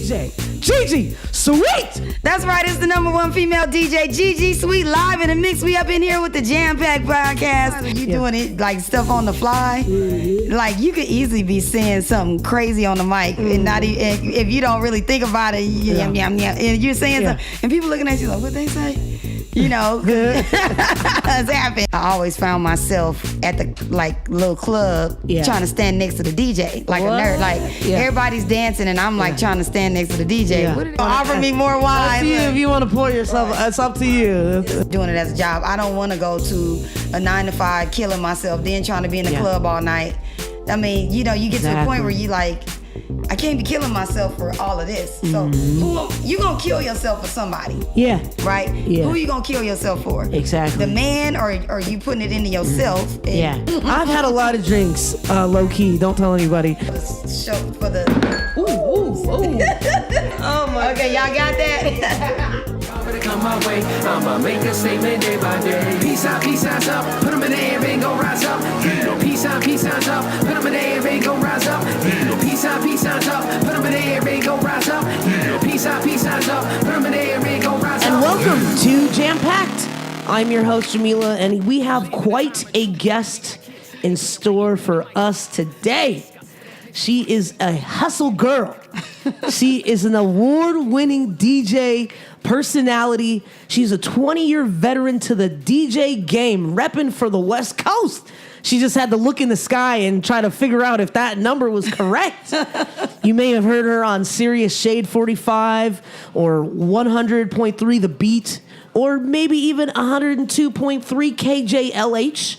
DJ, JiJi, Sweet. That's right, it's the #1 female DJ, JiJi Sweet, live in the mix. We up in here with the Jampacked podcast. You doing it like stuff on the fly. Like you could easily be saying something crazy on the mic and not even, if you don't really think about it, and you're saying something, and people looking at you like, what they say? You know, it's happened. I always found myself at the little club trying to stand next to the DJ like a nerd. Like everybody's dancing and I'm like trying to stand next to the DJ. What offer me more wine? Up to you if you want to pour yourself. It's up to you. Doing it as a job. I don't want to go to a 9 to 5 killing myself, then trying to be in the club all night. I mean, you know, you get to a point where you like, I can't be killing myself for all of this. So you gonna kill yourself for somebody? Yeah. Right? Yeah. Who you gonna kill yourself for? Exactly. The man or you putting it into yourself? I've had a lot of drinks, low key. Don't tell anybody. For the oh my. Okay, y'all got that? Come my way, I'ma make a statement day by day. Peace signs up, put them in the air, ain't gon' rise up. Peace signs up, put them in the air, ain't gon' rise up. Peace signs up, put them in the air, ain't gon' rise up. Peace signs up, put them in the air, ain't gon' rise up. And welcome to Jampacked. I'm your host, Jameela, and we have quite a guest in store for us today. She is a hustle girl. She is an award-winning DJ personality. She's a 20-year veteran to the DJ game, reppin' for the West Coast. She just had to look in the sky and try to figure out if that number was correct. You may have heard her on Sirius Shade 45 or 100.3 The Beat, or maybe even 102.3 KJLH.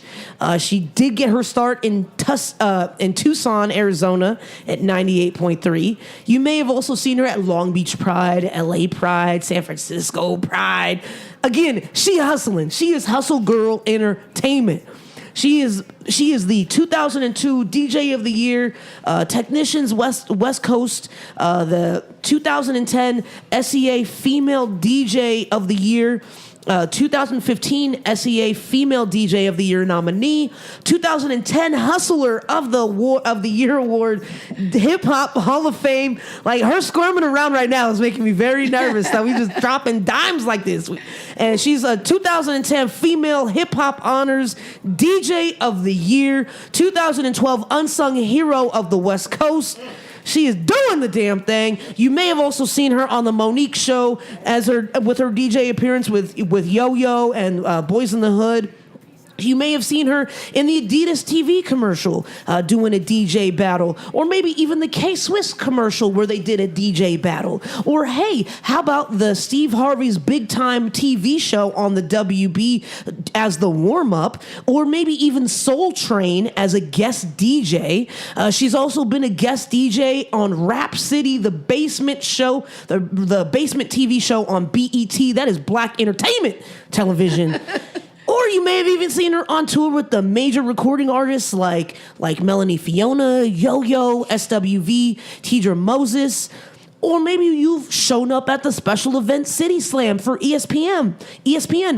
She did get her start in Tucson, Arizona at 98.3. You may have also seen her at Long Beach Pride, LA Pride, San Francisco Pride. Again, she hustling. She is Hustle Girl Entertainment. She is the 2002 DJ of the Year, Technicians West Coast, the 2010 SEA Female DJ of the Year, 2015 SEA Female DJ of the Year nominee, 2010 Hustler of the Year award, Hip Hop Hall of Fame. Like, her squirming around right now is making me very nervous that we just dropping dimes like this. And she's a 2010 Female Hip Hop Honors DJ of the Year, 2012 Unsung Hero of the West Coast. She is doing the damn thing. You may have also seen her on the Monique Show with her DJ appearance with Yo-Yo and Boys in the Hood. You may have seen her in the Adidas TV commercial doing a DJ battle, or maybe even the K-Swiss commercial where they did a DJ battle. Or hey, how about the Steve Harvey's Big Time TV show on the WB as the warm-up, or maybe even Soul Train as a guest DJ. She's also been a guest DJ on Rap City, the Basement show, the Basement TV show on BET. That is Black Entertainment Television. Or you may have even seen her on tour with the major recording artists like Melanie Fiona, Yo-Yo, SWV, Tidra Moses. Or maybe you've shown up at the special event City Slam for ESPN,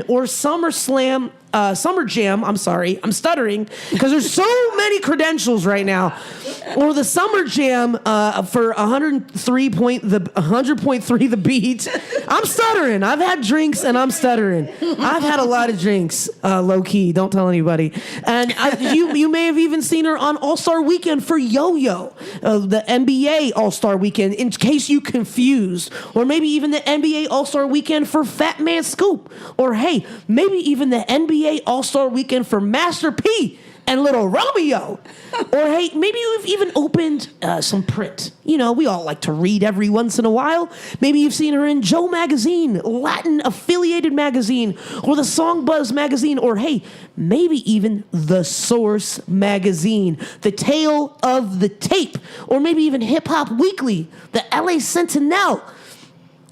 or Summer Jam. I'm sorry, I'm stuttering because there's so many credentials right now. Or the Summer Jam for 100.3 The Beat. I'm stuttering. I've had drinks and I'm stuttering. I've had a lot of drinks, low key. Don't tell anybody. And you may have even seen her on All-Star Weekend for Yo-Yo, the NBA All-Star Weekend, in case you confused. Or maybe even the NBA All-Star Weekend for Fat Man Scoop. Or hey, maybe even the NBA All-Star Weekend for Master P and Little Romeo. Or hey, maybe you've even opened some print. You know, we all like to read every once in a while. Maybe you've seen her in Joe Magazine, Latin affiliated magazine, or the Song Buzz magazine, or hey, maybe even The Source magazine, The Tale of the Tape, or maybe even Hip Hop Weekly, the LA Sentinel.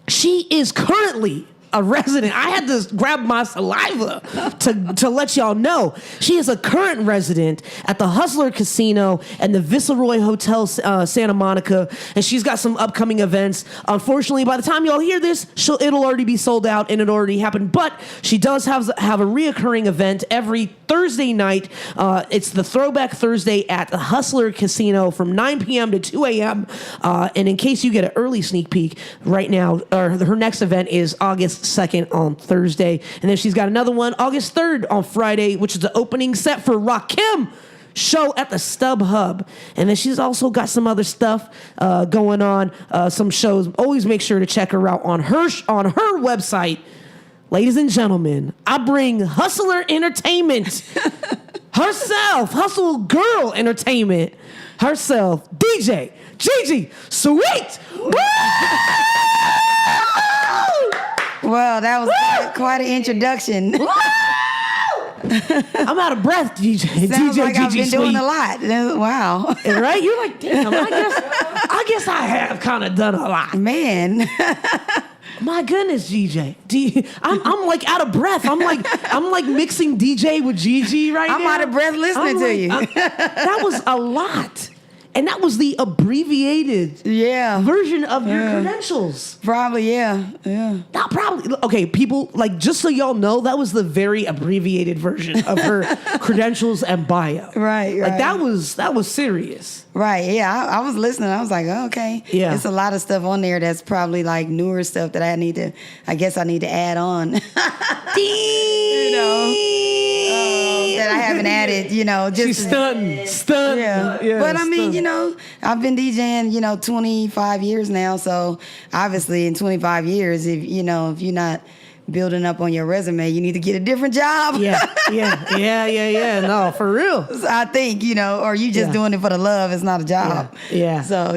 She is currently a resident. I had to grab my saliva to let y'all know. She is a current resident at the Hustler Casino and the Viceroy Hotel Santa Monica, and she's got some upcoming events. Unfortunately, by the time y'all hear this, it'll already be sold out, and it already happened. But she does have a reoccurring event every Thursday night. It's the Throwback Thursday at the Hustler Casino from 9 p.m. to 2 a.m. And in case you get an early sneak peek right now, her next event is August 2nd on Thursday. And then she's got another one August 3rd on Friday, which is the opening set for Rakim show at the Stub Hub. And then she's also got some other stuff going on, some shows. Always make sure to check her out on her website. Ladies and gentlemen, I bring Hustler Entertainment herself, Hustle Girl Entertainment herself, DJ JiJi Sweet. Well, that was quite an introduction. I'm out of breath, DJ. Sounds DJ like I've JiJi been Sweet. doing a lot. Wow. Right? You're like, damn, I guess I have kind of done a lot. Man. My goodness, DJ. I'm like out of breath. I'm like mixing DJ with JiJi right now. I'm out of breath listening to you. That was a lot. And that was the abbreviated version of your credentials. Probably, yeah. Not probably. Okay, people, like, just so y'all know, that was the very abbreviated version of her credentials and bio. Right. Like, that was serious. Right, yeah. I was listening. I was like, oh, okay. Yeah. There's a lot of stuff on there that's probably, like, newer stuff that I need to add on. You know. That I haven't added, just she's stunting. Yeah. But I mean, I've been DJing, 25 years now. So obviously in 25 years, if you're not building up on your resume, you need to get a different job. Yeah. No, for real. So I think, or you just doing it for the love. It's not a job. Yeah. So,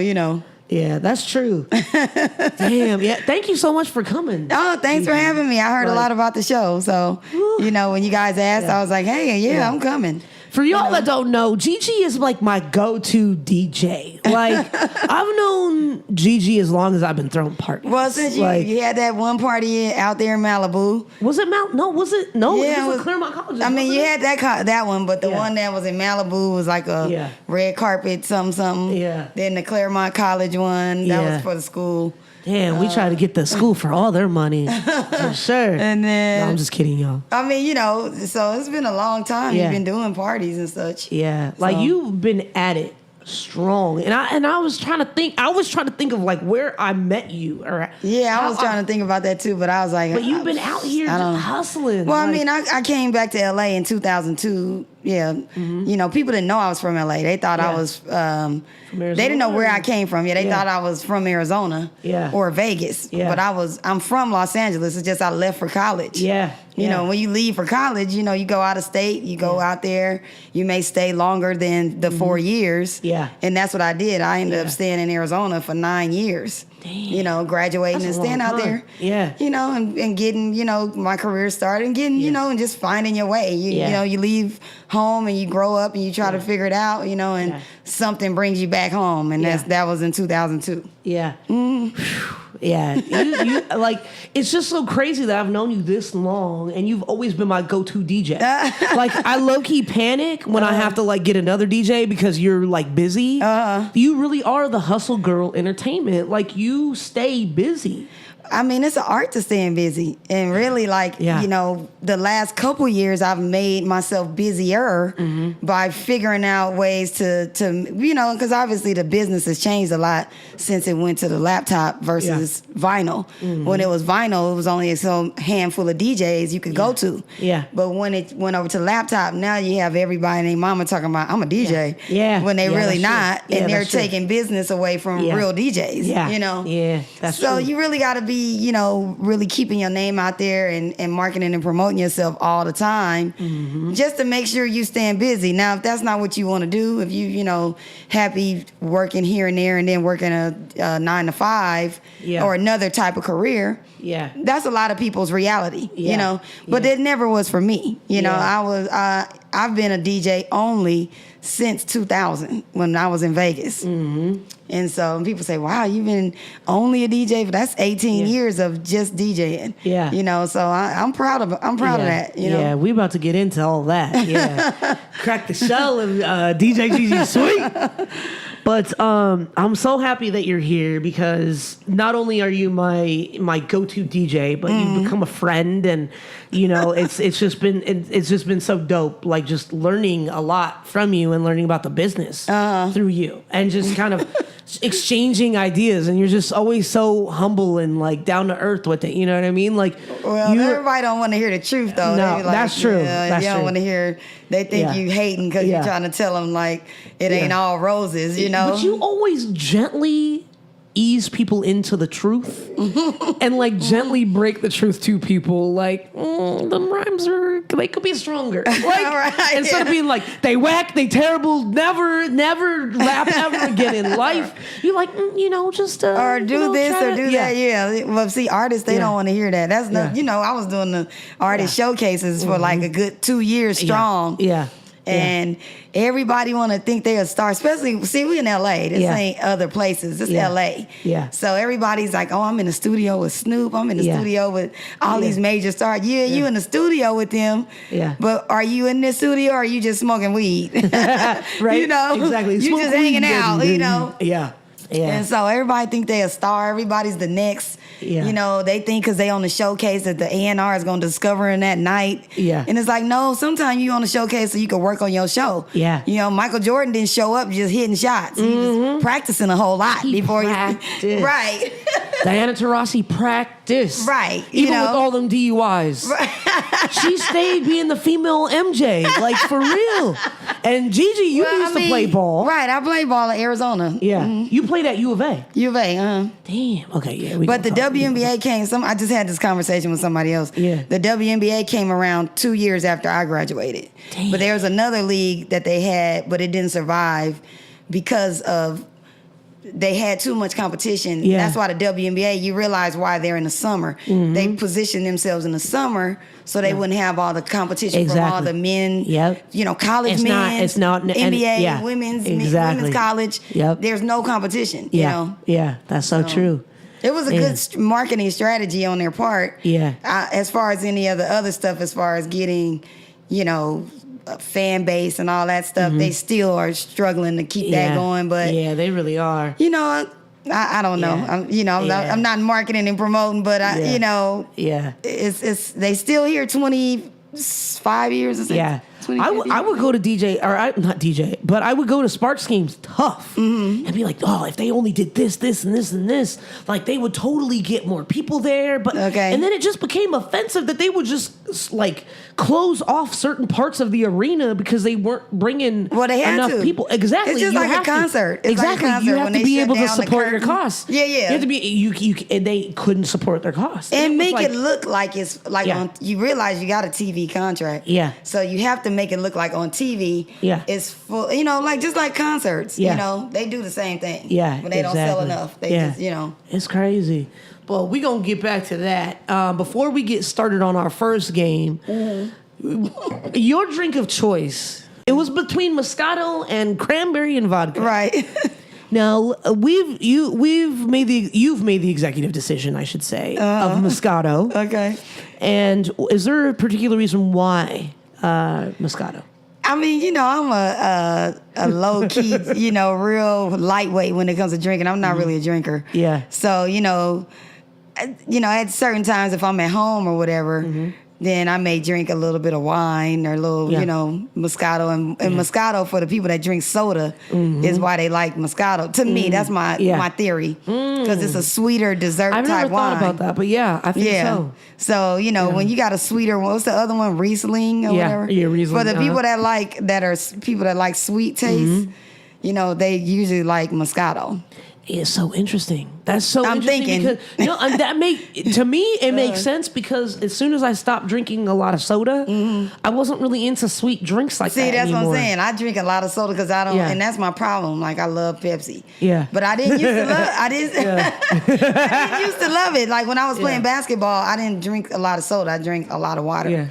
Yeah, that's true. Damn. Yeah. Thank you so much for coming. Oh, thanks for having me. I heard a lot about the show. So, when you guys asked, I was like, hey, I'm coming. For y'all that don't know, JiJi is like my go-to DJ. Like, I've known JiJi as long as I've been throwing parties. Well, since you had that one party out there in Malibu. Was it No, was it? No, yeah, it was Claremont College. I mean, you had that one, but the one that was in Malibu was like a red carpet, something. Yeah. Then the Claremont College one, that was for the school. Damn, we try to get the school for all their money. For sure. And then... No, I'm just kidding, y'all. I mean, so it's been a long time. You've been doing parties and such. Yeah. Like, you've been at it strong. And I was trying to think of like where I met you. I was trying to think about that too, but I was like... But you've been out here just hustling. Well, I mean, I came back to LA in 2002. Yeah. Mm-hmm. People didn't know I was from LA. They thought I was... they didn't know where I came from. Yeah, they thought I was from Arizona or Vegas. Yeah. But I'm from Los Angeles. It's just I left for college. Yeah. When you leave for college, you go out of state, you go out there, you may stay longer than the 4 years. Yeah. And that's what I did. I ended up staying in Arizona for 9 years. Damn. Graduating and staying out there. Yeah. And getting, my career started and getting, and just finding your way. You leave home and you grow up and you try to figure it out, and something brings you back home. And that was in 2002. Yeah. Yeah, you like, it's just so crazy that I've known you this long and you've always been my go-to DJ. Like, I low-key panic when I have to like get another DJ because you're like busy. You really are the Hustle Girl Entertainment. Like, you stay busy. I mean, it's an art to staying busy. And really, like, the last couple years, I've made myself busier by figuring out ways to because obviously the business has changed a lot since it went to the laptop versus vinyl. When it was vinyl, it was only a handful of DJs you could go to. Yeah. But when it went over to laptop, now you have everybody and their mama talking about, I'm a DJ. Yeah. When they really not. And they're taking business away from real DJs. Yeah. Yeah, that's true. So you really got to be, really keeping your name out there and marketing and promoting yourself all the time just to make sure you staying busy. Now, if that's not what you want to do, if you, happy working here and there and then working a 9 to 5 or another type of career, that's a lot of people's reality, but it never was for me. I I've been a DJ only since 2000 when I was in Vegas. Mm-hmm. And so people say, wow, you've been only a DJ, but that's 18 years of just DJing. Yeah. You know, so I'm proud of that. You know? Yeah, we about to get into all that. Yeah. Crack the shell of DJ JiJi Sweet. But I'm so happy that you're here because not only are you my go-to DJ, but you've become a friend, and you know it's just been so dope. Like just learning a lot from you and learning about the business through you, and just kind of exchanging ideas. And you're just always so humble and like down to earth with it. You know what I mean? Like, well, everybody don't want to hear the truth though. No, that's true. You don't want to hear. They think you hating because you're trying to tell them like it ain't all roses, you know. But you always gently ease people into the truth and like gently break the truth to people. Like the rhymes they could be stronger. Like right, instead of being like they whack, they terrible, never rap ever again in life. You're like you know just or do this or do that. Yeah. Well, see, artists they don't want to hear that. That's not. You know, I was doing the artist showcases for like a good 2 years strong. Yeah. And everybody want to think they're a star, especially, see, we in L.A. This ain't other places. This L.A. Yeah. So everybody's like, oh, I'm in the studio with Snoop. I'm in the studio with all these major stars. Yeah, you in the studio with them. Yeah. But are you in the studio or are you just smoking weed? Right. You know? Exactly. You just hanging out, you know? Yeah. Yeah. And so everybody think they a star. Everybody's the next. Yeah. You know, they think because they on the showcase that the A&R is going to discover in that night. Yeah. And it's like, no, sometimes you on the showcase so you can work on your show. Yeah. You know, Michael Jordan didn't show up just hitting shots. He was practicing a whole lot before practiced. Right. Diana Taurasi practiced. Right. Even with all them DUIs. Right. She stayed being the female MJ, like for real. And JiJi, you used to play ball. Right, I played ball in Arizona. Yeah. You played at U of A. U of A, Damn. Okay, yeah. But the WNBA came, I just had this conversation with somebody else. Yeah. The WNBA came around 2 years after I graduated. Damn. But there was another league that they had, but it didn't survive because of they had too much competition. Yeah. That's why the WNBA, you realize why they're in the summer. Mm-hmm. They positioned themselves in the summer so they wouldn't have all the competition from all the men, you know, college men, it's not NBA, women's college. Yep. There's no competition, you know. Yeah, that's so true. It was a good marketing strategy on their part. Yeah. As far as any of the other stuff, as far as getting, you know, a fan base and all that stuff, they still are struggling to keep that going. But yeah, they really are. You know, I don't know. I'm not marketing and promoting, but you know, it's they still here 25 years or something. Yeah. I would go to DJ, not DJ, but I would go to Sparks games tough and be like, oh, if they only did this, this, and this, and this, like they would totally get more people there. But and then it just became offensive that they would just like close off certain parts of the arena because they weren't bringing enough people. Exactly. It's just like a concert. Exactly. You have to be able to support your costs. Yeah, yeah. You have to be. And they couldn't support their costs and make it look like it's like on. You realize you got a TV contract. Yeah. So you have to make it look like on TV. Yeah. It's full. You know, like just like concerts. Yeah. You know, they do the same thing. Yeah. When they don't sell enough, they just It's crazy. But we're going to get back to that. Before we get started on our first game, your drink of choice, it was between Moscato and cranberry and vodka. Right. Now, you've made the executive decision, I should say, of Moscato. Okay. And is there a particular reason why Moscato? I mean, you know, I'm a low key, you know, real lightweight when it comes to drinking. I'm not really a drinker. Yeah. So, you know, at certain times if I'm at home or whatever, then I may drink a little bit of wine or a little, you know, Moscato. And Moscato, for the people that drink soda, is why they like Moscato. To me, that's my theory. Because it's a sweeter dessert type wine. I've never thought about that, but yeah, I think so. So, you know, when you got a sweeter one, what's the other one? Riesling or whatever? Yeah, Riesling. For the people that like sweet taste, you know, they usually like Moscato. It's so interesting. That's so I'm interesting thinking. because to me it makes sense because as soon as I stopped drinking a lot of soda, I wasn't really into sweet drinks like that See, that's anymore. what I'm saying. I drink a lot of soda because I don't, Yeah. and that's my problem. Like I love Pepsi. Yeah. But I didn't used to love. I didn't used to love it. Like when I was playing basketball, I didn't drink a lot of soda. I drank a lot of water. Yeah.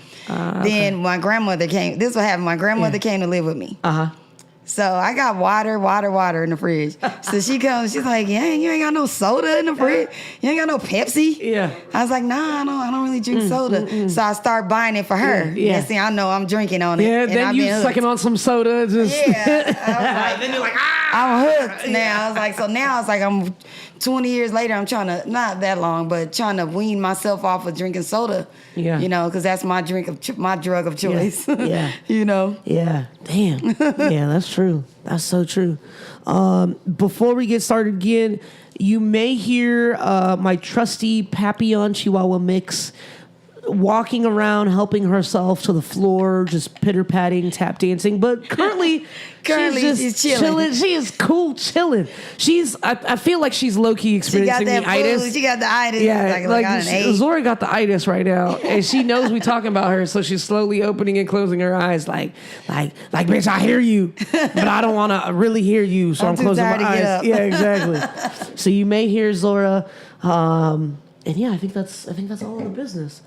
Then my grandmother came. This is what happened. My grandmother came to live with me. So I got water in the fridge. So she comes, she's like, yeah, you ain't got no soda in the fridge? You ain't got no Pepsi? Yeah. I was like, nah, I don't really drink soda. So I start buying it for her. Yeah. Next thing I know, I'm drinking on it. Yeah, and then I've you been hooked. sucking on some soda. Just Yeah. I was like, then you're like, I'm hooked now. I was like, so now it's like I'm 20 years later, I'm trying to, not that long, but trying to wean myself off of drinking soda. Yeah. You know, because that's my my drug of choice. Yeah. You know? Yeah. Damn. Yeah, that's true. That's so true. Before we get started again, you may hear my trusty Papillon Chihuahua mix walking around, helping herself to the floor, just pitter-patting, tap dancing. But currently she's chilling. She is cool chilling. I feel like she's low-key experiencing the itis. She got the itis. Yeah, like Zora got the itis right now, and she knows we talking about her, so she's slowly opening and closing her eyes, like, bitch, I hear you, but I don't want to really hear you, so I'm too closing my tired to get eyes. up. Yeah, exactly. So you may hear Zora, and yeah, I think that's all of the business.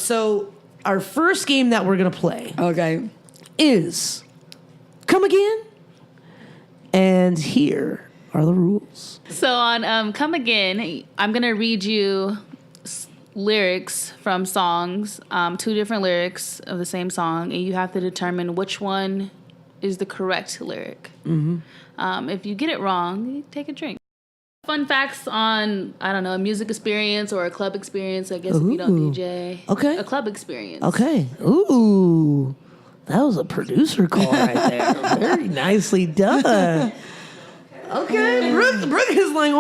So our first game that we're gonna play, is Come Again, and here are the rules. So on Come Again, I'm going to read you lyrics from songs, 2 different lyrics of the same song, and you have to determine which one is the correct lyric. If you get it wrong, you take a drink. Fun facts on, I don't know, a music experience or a club experience, I guess, if you don't DJ. Okay. A club experience. Okay. Ooh. That was a producer call right there. Very nicely done. Okay. Brooke is like,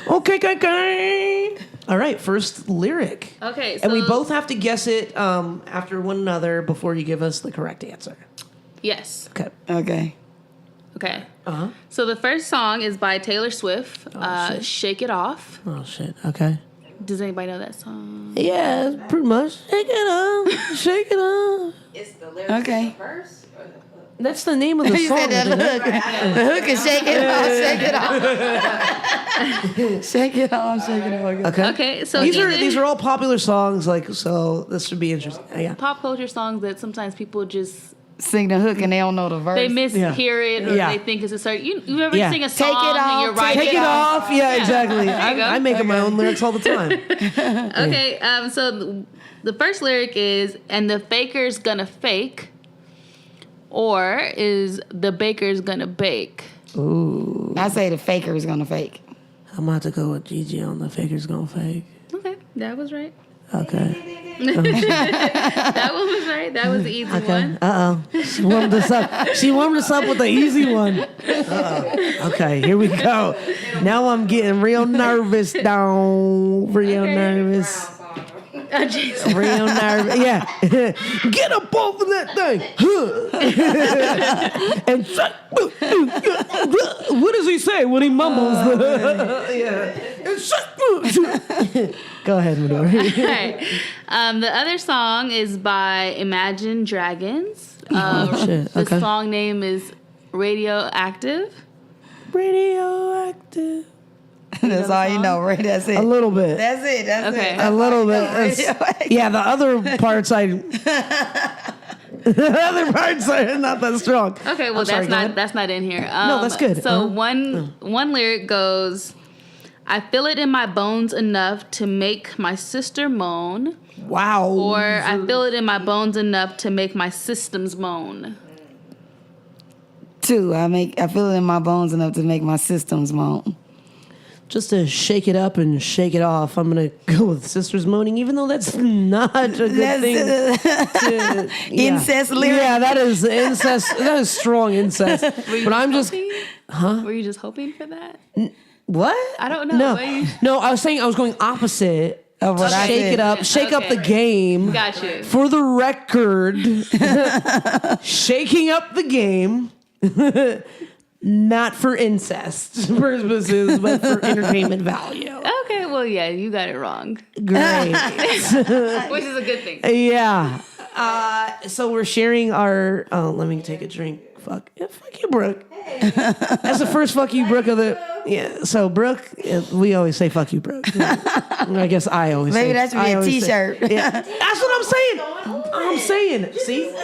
okay. All right, first lyric. Okay, so... And we both have to guess it after one another before you give us the correct answer. Yes. Okay. Okay. So the first song is by Taylor Swift, Shake It Off. Oh, shit. Okay. Does anybody know that song? Yeah, pretty much. Shake it off. Shake it off. It's the lyrics of the verse or the hook? That's the name of the You song. said the hook. The hook is shake it off. Shake it off. Shake it off. Okay. Okay, so These are all popular songs, so this should be interesting. Yeah. pop culture songs that sometimes people just Sing the hook and they don't know the verse. they mishear it or Yeah. they think it's a certain. You ever Yeah. sing a song Take it and off, you're writing Take it off. Yeah, exactly. you go. I make up my own lyrics all the time. Okay, so the first lyric is, and the faker's gonna fake, or is the baker's gonna bake? Ooh. I say the faker is gonna fake. I'm about to go with JiJi on the faker's gonna fake. Okay, that was right. Okay. That one was right. That was the easy one. She warmed us up. She warmed us up with the easy one. Okay, here we go. Now I'm getting real nervous down. Real nervous. Real nervous. Yeah. Get up off of that thing. And what does he say when he mumbles? Go ahead, Midori. Right. The other song is by Imagine Dragons. Shit. Okay. The song name is Radioactive. Radioactive. That's all you know, right? That's it. A little bit. That's it. That's Okay. it. A little bit. Yeah, the other parts the other parts are not that strong. Okay, well I'm sorry, go ahead. that's not in here. No, that's good. So one lyric goes, I feel it in my bones enough to make my sister moan. Wow. Or I feel it in my bones enough to make my systems moan. 2. I feel it in my bones enough to make my systems moan. Just to shake it up and shake it off, I'm going to go with Sisters Moaning, even though that's not a good thing. Incest lyric. Yeah, that is incest. That is strong incest. But I'm just... Huh? Were you just hoping for that? What? I don't know. No, no, I was going opposite. Of what I Shake said. it up, shake up Okay. the game. Got you. For the record, shaking up the game. not for incest purposes, but for entertainment value. Okay, well, yeah, you got it wrong. Great. Which is a good thing. Yeah. So we're sharing our. Let me take a drink. Fuck you, Brooke. That's the first fuck you, Brooke of the. Yeah. So Brooke, we always say fuck you, Brooke. I guess I always. Maybe say, that should be a T-shirt. Yeah. That's what I'm saying. I'm saying. See,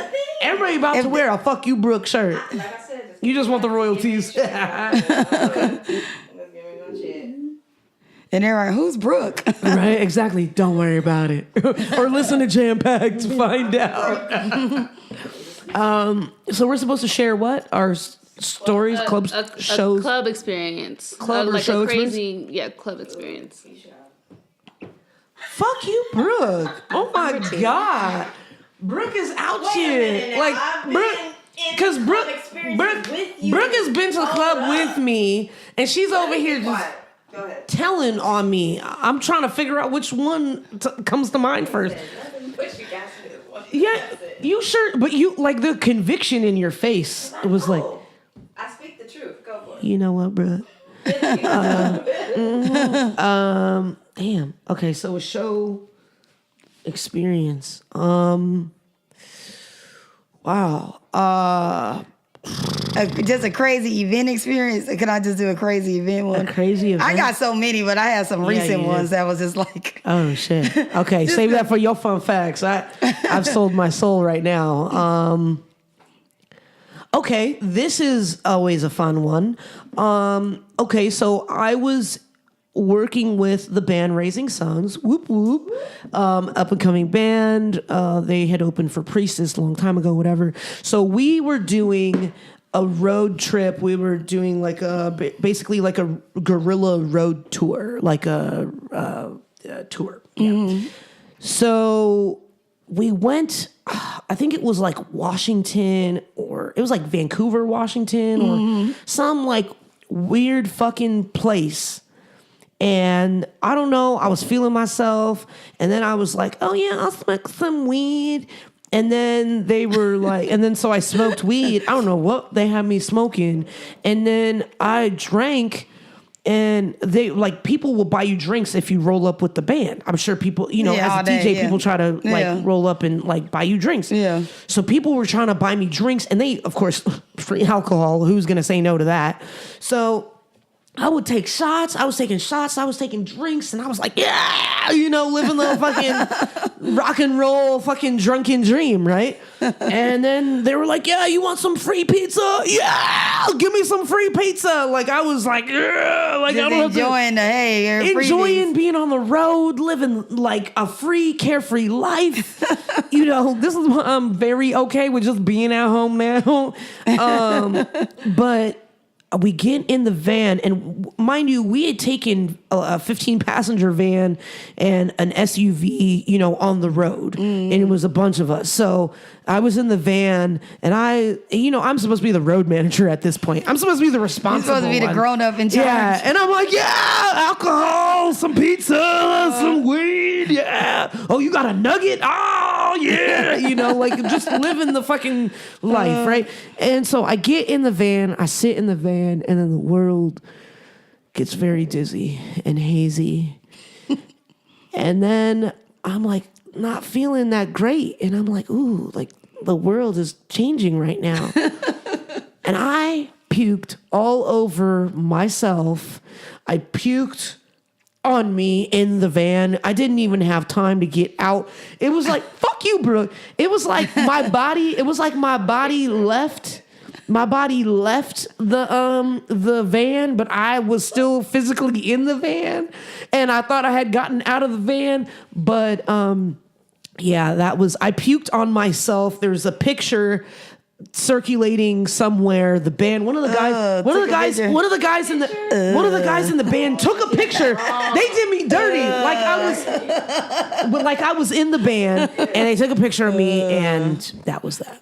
everybody about to wear a fuck you, Brooke shirt. You just want the royalties. And they're like, who's Brooke? Right, exactly. Don't worry about it. Or listen to Jampacked to find out. So we're supposed to share what? Our stories, clubs, shows? A club experience. Club or like show a crazy, club experience. Fuck you, Brooke. Oh my God. Brooke is out here. Like, Brooke. Because Brooke has been to the club with me, and she's over here just telling on me. I'm trying to figure out which one comes to mind first. Yeah, you sure? But you, like, the conviction in your face, it was like, I speak the truth. Go for it. you know what, Brooke? Damn. Okay, so a show experience. Wow. Just a crazy event experience. Can I just do a crazy event one? A crazy event? I got so many, but I had some recent ones that was just like... Oh, shit. Okay, save that for your fun facts. I've sold my soul right now. Okay, this is always a fun one. Okay, so I was working with the band Raising Sons, whoop whoop, up and coming band. They had opened for Priestess a long time ago, whatever. So we were doing a road trip. We were doing like basically like a guerrilla road tour, like a tour. Yeah. Mm-hmm. So we went, I think it was like Washington, or it was like Vancouver, Washington, or some like weird fucking place. And I don't know, I was feeling myself. And then I was like, oh yeah, I'll smoke some weed. And then they were like, and then so I smoked weed. I don't know what they had me smoking. And then I drank, and they like, people will buy you drinks if you roll up with the band. I'm sure people, you know, as a DJ, people try to like roll up and like buy you drinks. Yeah. So people were trying to buy me drinks, and they, of course, free alcohol. Who's going to say no to that? So I would take shots. I was taking shots. I was taking drinks, and I was like, yeah, you know, living the fucking rock and roll fucking drunken dream, right? And then they were like, yeah, you want some free pizza? Yeah, give me some free pizza. Like, I was like, yeah, like, just I don't enjoying enjoying being on the road, living like a free, carefree life. You know, this is what I'm very okay with, just being at home now. But we get in the van, and mind you, we had taken a 15-passenger van and an SUV, you know, on the road, and it was a bunch of us. So I was in the van, and I'm supposed to be the road manager at this point. I'm supposed to be the responsible one. You're supposed to be the grown-up in charge. Yeah, and I'm like, yeah, alcohol, some pizza, some weed, yeah. Oh, you got a nugget? Oh, yeah. You know, like, just living the fucking life, right? And so I get in the van, I sit in the van, and then the world gets very dizzy and hazy. And then I'm like, not feeling that great. And I'm like, ooh, like, the world is changing right now. And I puked all over myself. I puked on me in the van. I didn't even have time to get out. It was like, fuck you, Brooke. It was like my body left. My body left the van, but I was still physically in the van, and I thought I had gotten out of the van, but yeah, I puked on myself. There's a picture circulating somewhere. The band, one of the guys in the band took a picture. They did me dirty, like I was in the band, and they took a picture of me, and that was that.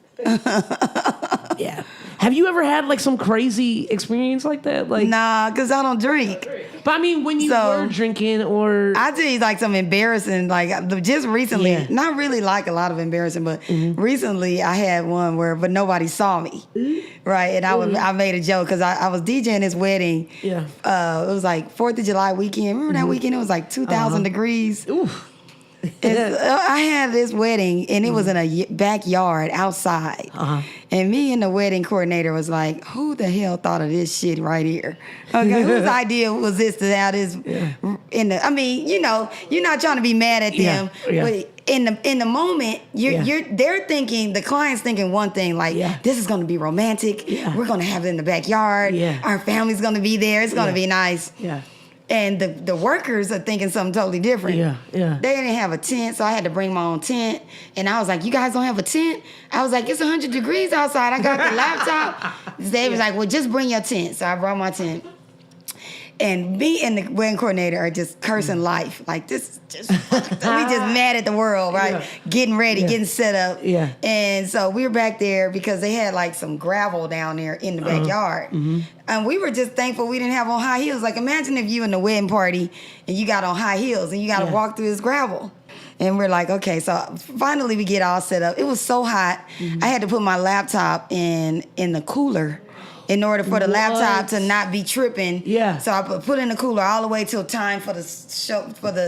Yeah. Have you ever had like some crazy experience like that? Like, Nah, because I don't drink. but I mean, when you were drinking, or I tell you like some embarrassing, like just recently, not really like a lot of embarrassing, but recently I had one but nobody saw me, right? And I made a joke because I was DJing this wedding. Yeah. It was like 4th of July weekend. Remember that weekend? It was like 2,000 degrees. Oof. I had this wedding, and it was in a backyard outside. And me and the wedding coordinator was like, who the hell thought of this shit right here? Okay, whose idea was this to have this I mean, you know, you're not trying to be mad at them, but in the moment, they're thinking, the client's thinking one thing, like, this is going to be romantic. We're going to have it in the backyard. Our family's going to be there. It's going to be nice. And the workers are thinking something totally different. They didn't have a tent, so I had to bring my own tent. And I was like, you guys don't have a tent? I was like, it's 100 degrees outside. I got the laptop. They was like, well, just bring your tent. So I brought my tent. And me and the wedding coordinator are just cursing life. Like, this is just we just mad at the world, right? Getting ready, getting set up. And so we were back there because they had like some gravel down there in the backyard. And we were just thankful we didn't have on high heels. Like, imagine if you in the wedding party and you got on high heels and you got to walk through this gravel. And we're like, okay, so finally we get all set up. It was so hot, I had to put my laptop in the cooler in order for the laptop to not be tripping. So I put in the cooler all the way till time for the show, for the...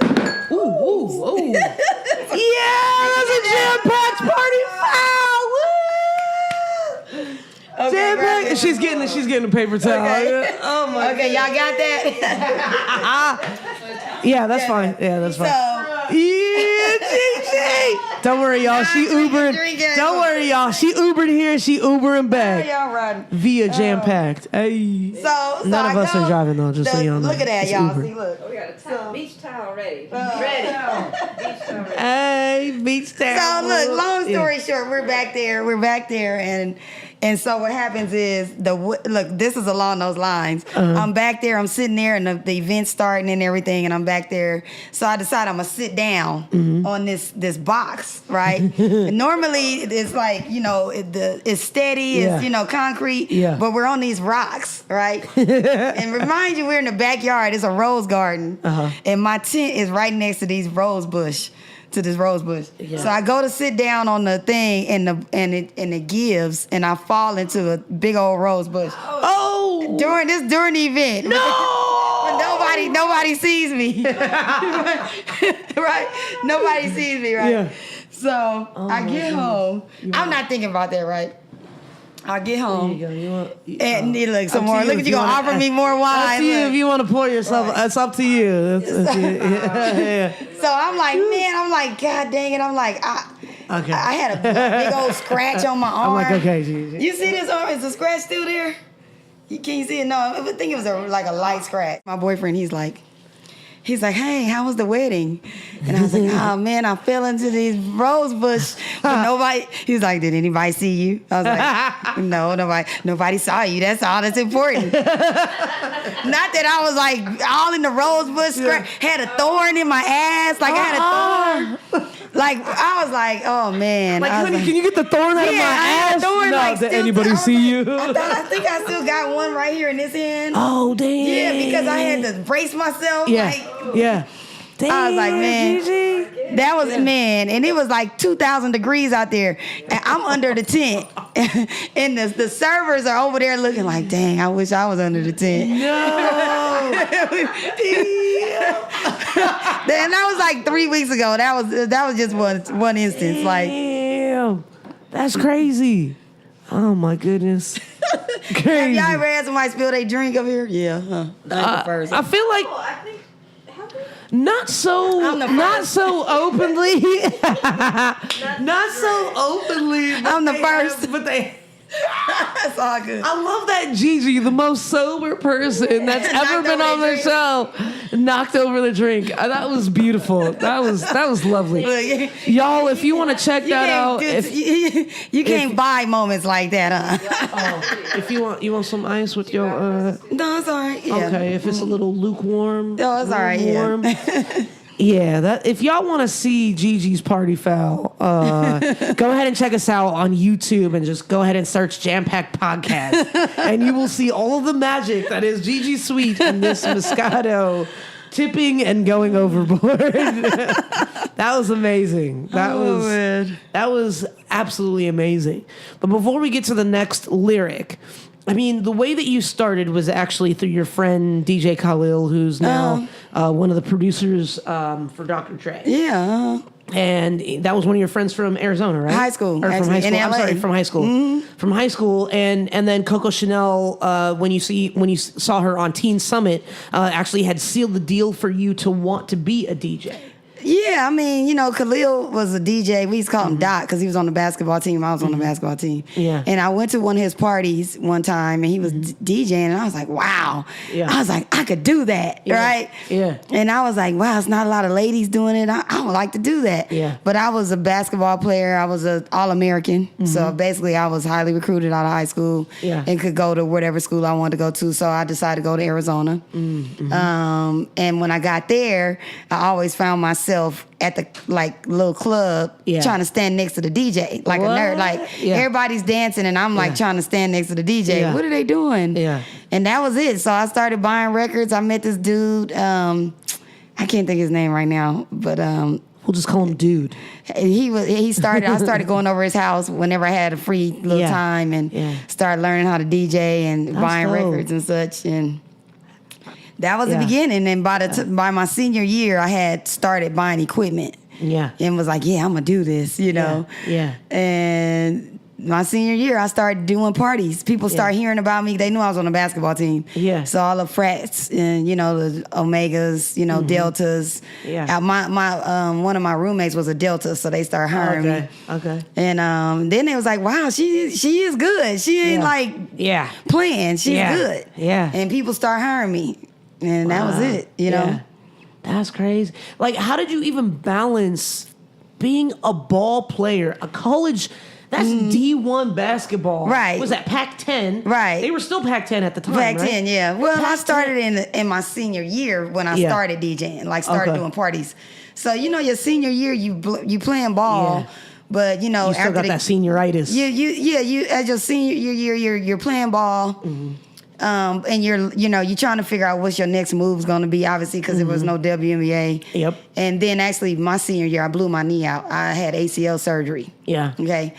Ooh. Yeah, that's a jam-packed party foul! Woo! Jam-packed. She's getting a paper towel. Okay. Oh my Okay, y'all got that? Yeah, that's fine. Yeah, that's fine. Yeah, JiJi. Don't worry, y'all. She Ubered. Don't worry, y'all. She Ubered here. She Ubering back. Y'all riding. Via Jampacked. Hey. So none of us are driving though. Just so y'all know. Look at that, It's y'all. Uber. See, look. We got a beach towel ready. Ready. Beach towel ready. Hey, beach towel. So look, long story short, we're back there, and so what happens is this is along those lines. I'm back there, I'm sitting there, and the event's starting and everything, and I'm back there. So I decide I'm gonna sit down on this box, right? Normally it's like, you know, it's steady, it's, you know, concrete, but we're on these rocks, right? And remind you, we're in the backyard. It's a rose garden, and my tent is right next to these rose bush. So I go to sit down on the thing, and it gives, and I fall into a big old rose bush. Oh! During the event. No! But nobody sees me. Right? Nobody sees me, right? Yeah. So I get home. I'm not thinking about that, right? I get home. There you go. And look, some more. Look at you gonna offer me more wine. Up to you if you want to pour yourself. Right. It's up to you. So I'm like, man, God dang it. I'm like, I had a big old scratch on my arm. I'm like, okay, JiJi. You see this arm? Is the scratch still there? Can you see it? No, I think it was like a light scratch. My boyfriend, he's like, hey, how was the wedding? And I was like, oh man, I fell into these rose bush. But he was like, did anybody see you? I was like, no, nobody saw you. That's all that's important. Not that I was like all in the rose bush, had a thorn in my ass. Like I had a thorn. Like I was like, oh man. Like, honey, can you get the thorn out of my ass? Thorn, no, like, did anybody see you? I think I still got one right here in this hand. Oh, damn. Yeah, because I had to brace myself. Yeah. Like, yeah. Damn, I was like, man, JiJi. that was, man, and it was like 2,000 degrees out there, and I'm under the tent, and the servers are over there looking like, dang, I wish I was under the tent. No. And that was like 3 weeks ago. That was just one instance. Like, damn, that's crazy. Oh my goodness. Crazy. Have y'all ever had somebody spill their drink up here? Yeah, first. I feel like not so openly. Not so openly. I'm the first. But they. That's all good. I love that JiJi, the most sober person that's ever been on the show, knocked over the drink. That was beautiful. That was lovely. Y'all, if you want to check that out, you can't buy moments like that, huh? If you want some ice with your no, it's all right. Yeah. Okay, if it's a little lukewarm. No, it's all right. Warm. Yeah. Yeah, that if y'all want to see Gigi's party foul, go ahead and check us out on YouTube and just go ahead and search Jampacked Podcast, and you will see all of the magic that is Gigi Sweet and this Moscato tipping and going overboard. That was amazing. That was absolutely amazing. But before we get to the next lyric, I mean, the way that you started was actually through your friend DJ Khalil, who's now one of the producers for Dr. Dre. Yeah. And that was one of your friends from Arizona, right? High school. Or from high school. In I'm LA. sorry, from high school. Mm-hmm. From high school, and then Coco Chanel, when you saw her on Teen Summit, actually had sealed the deal for you to want to be a DJ. Yeah, I mean, you know, Khalil was a DJ. We used to call him Doc because he was on the basketball team. I was on the basketball team. Yeah. And I went to one of his parties one time, and he was DJing, and I was like, wow. Yeah. I was like, I could do that, right? Yeah. And I was like, wow, it's not a lot of ladies doing it. I would like to do that. Yeah. But I was a basketball player. I was an All-American. So basically, I was highly recruited out of high school and could go to whatever school I wanted to go to. So I decided to go to Arizona. And when I got there, I always found myself at the little club trying to stand next to the DJ like a nerd. Like everybody's dancing and I'm like trying to stand next to the DJ. Yeah. What are they doing? Yeah. And that was it. So I started buying records. I met this dude. I can't think his name right now, but We'll just call him Dude. I started going over his house whenever I had a free little time and started learning how to DJ and buying dope. records and such. And that was the beginning. And by my senior year, I had started buying equipment. Yeah. And was like, yeah, I'm going to do this, you know. Yeah. And my senior year, I started doing parties. People started hearing about me. They knew I was on the basketball team. Yeah. So all the frats and, you know, the Omegas, you know, Deltas. Yeah. One of my roommates was a Delta, so they started hiring me. Okay. And then it was like, wow, she is good. She ain't playing. She's good. Yeah. And people start hiring me. And that was it, you know. That's crazy. Like, how did you even balance being a ball player, a college? That's D1 basketball. Right. Was that Pac-10? Right. They were still Pac-10 at the time, Pac-10, right? yeah. Well, I Pac-10. started in my senior year when I started DJing, started doing parties. So, you know, your senior year, you playing ball, but, you know, You still got that senioritis. You as your senior year, you're playing ball. And you're trying to figure out what's your next move's going to be, obviously, because there was no WNBA. Yep. And then actually, my senior year, I blew my knee out. I had ACL surgery. Yeah. Okay.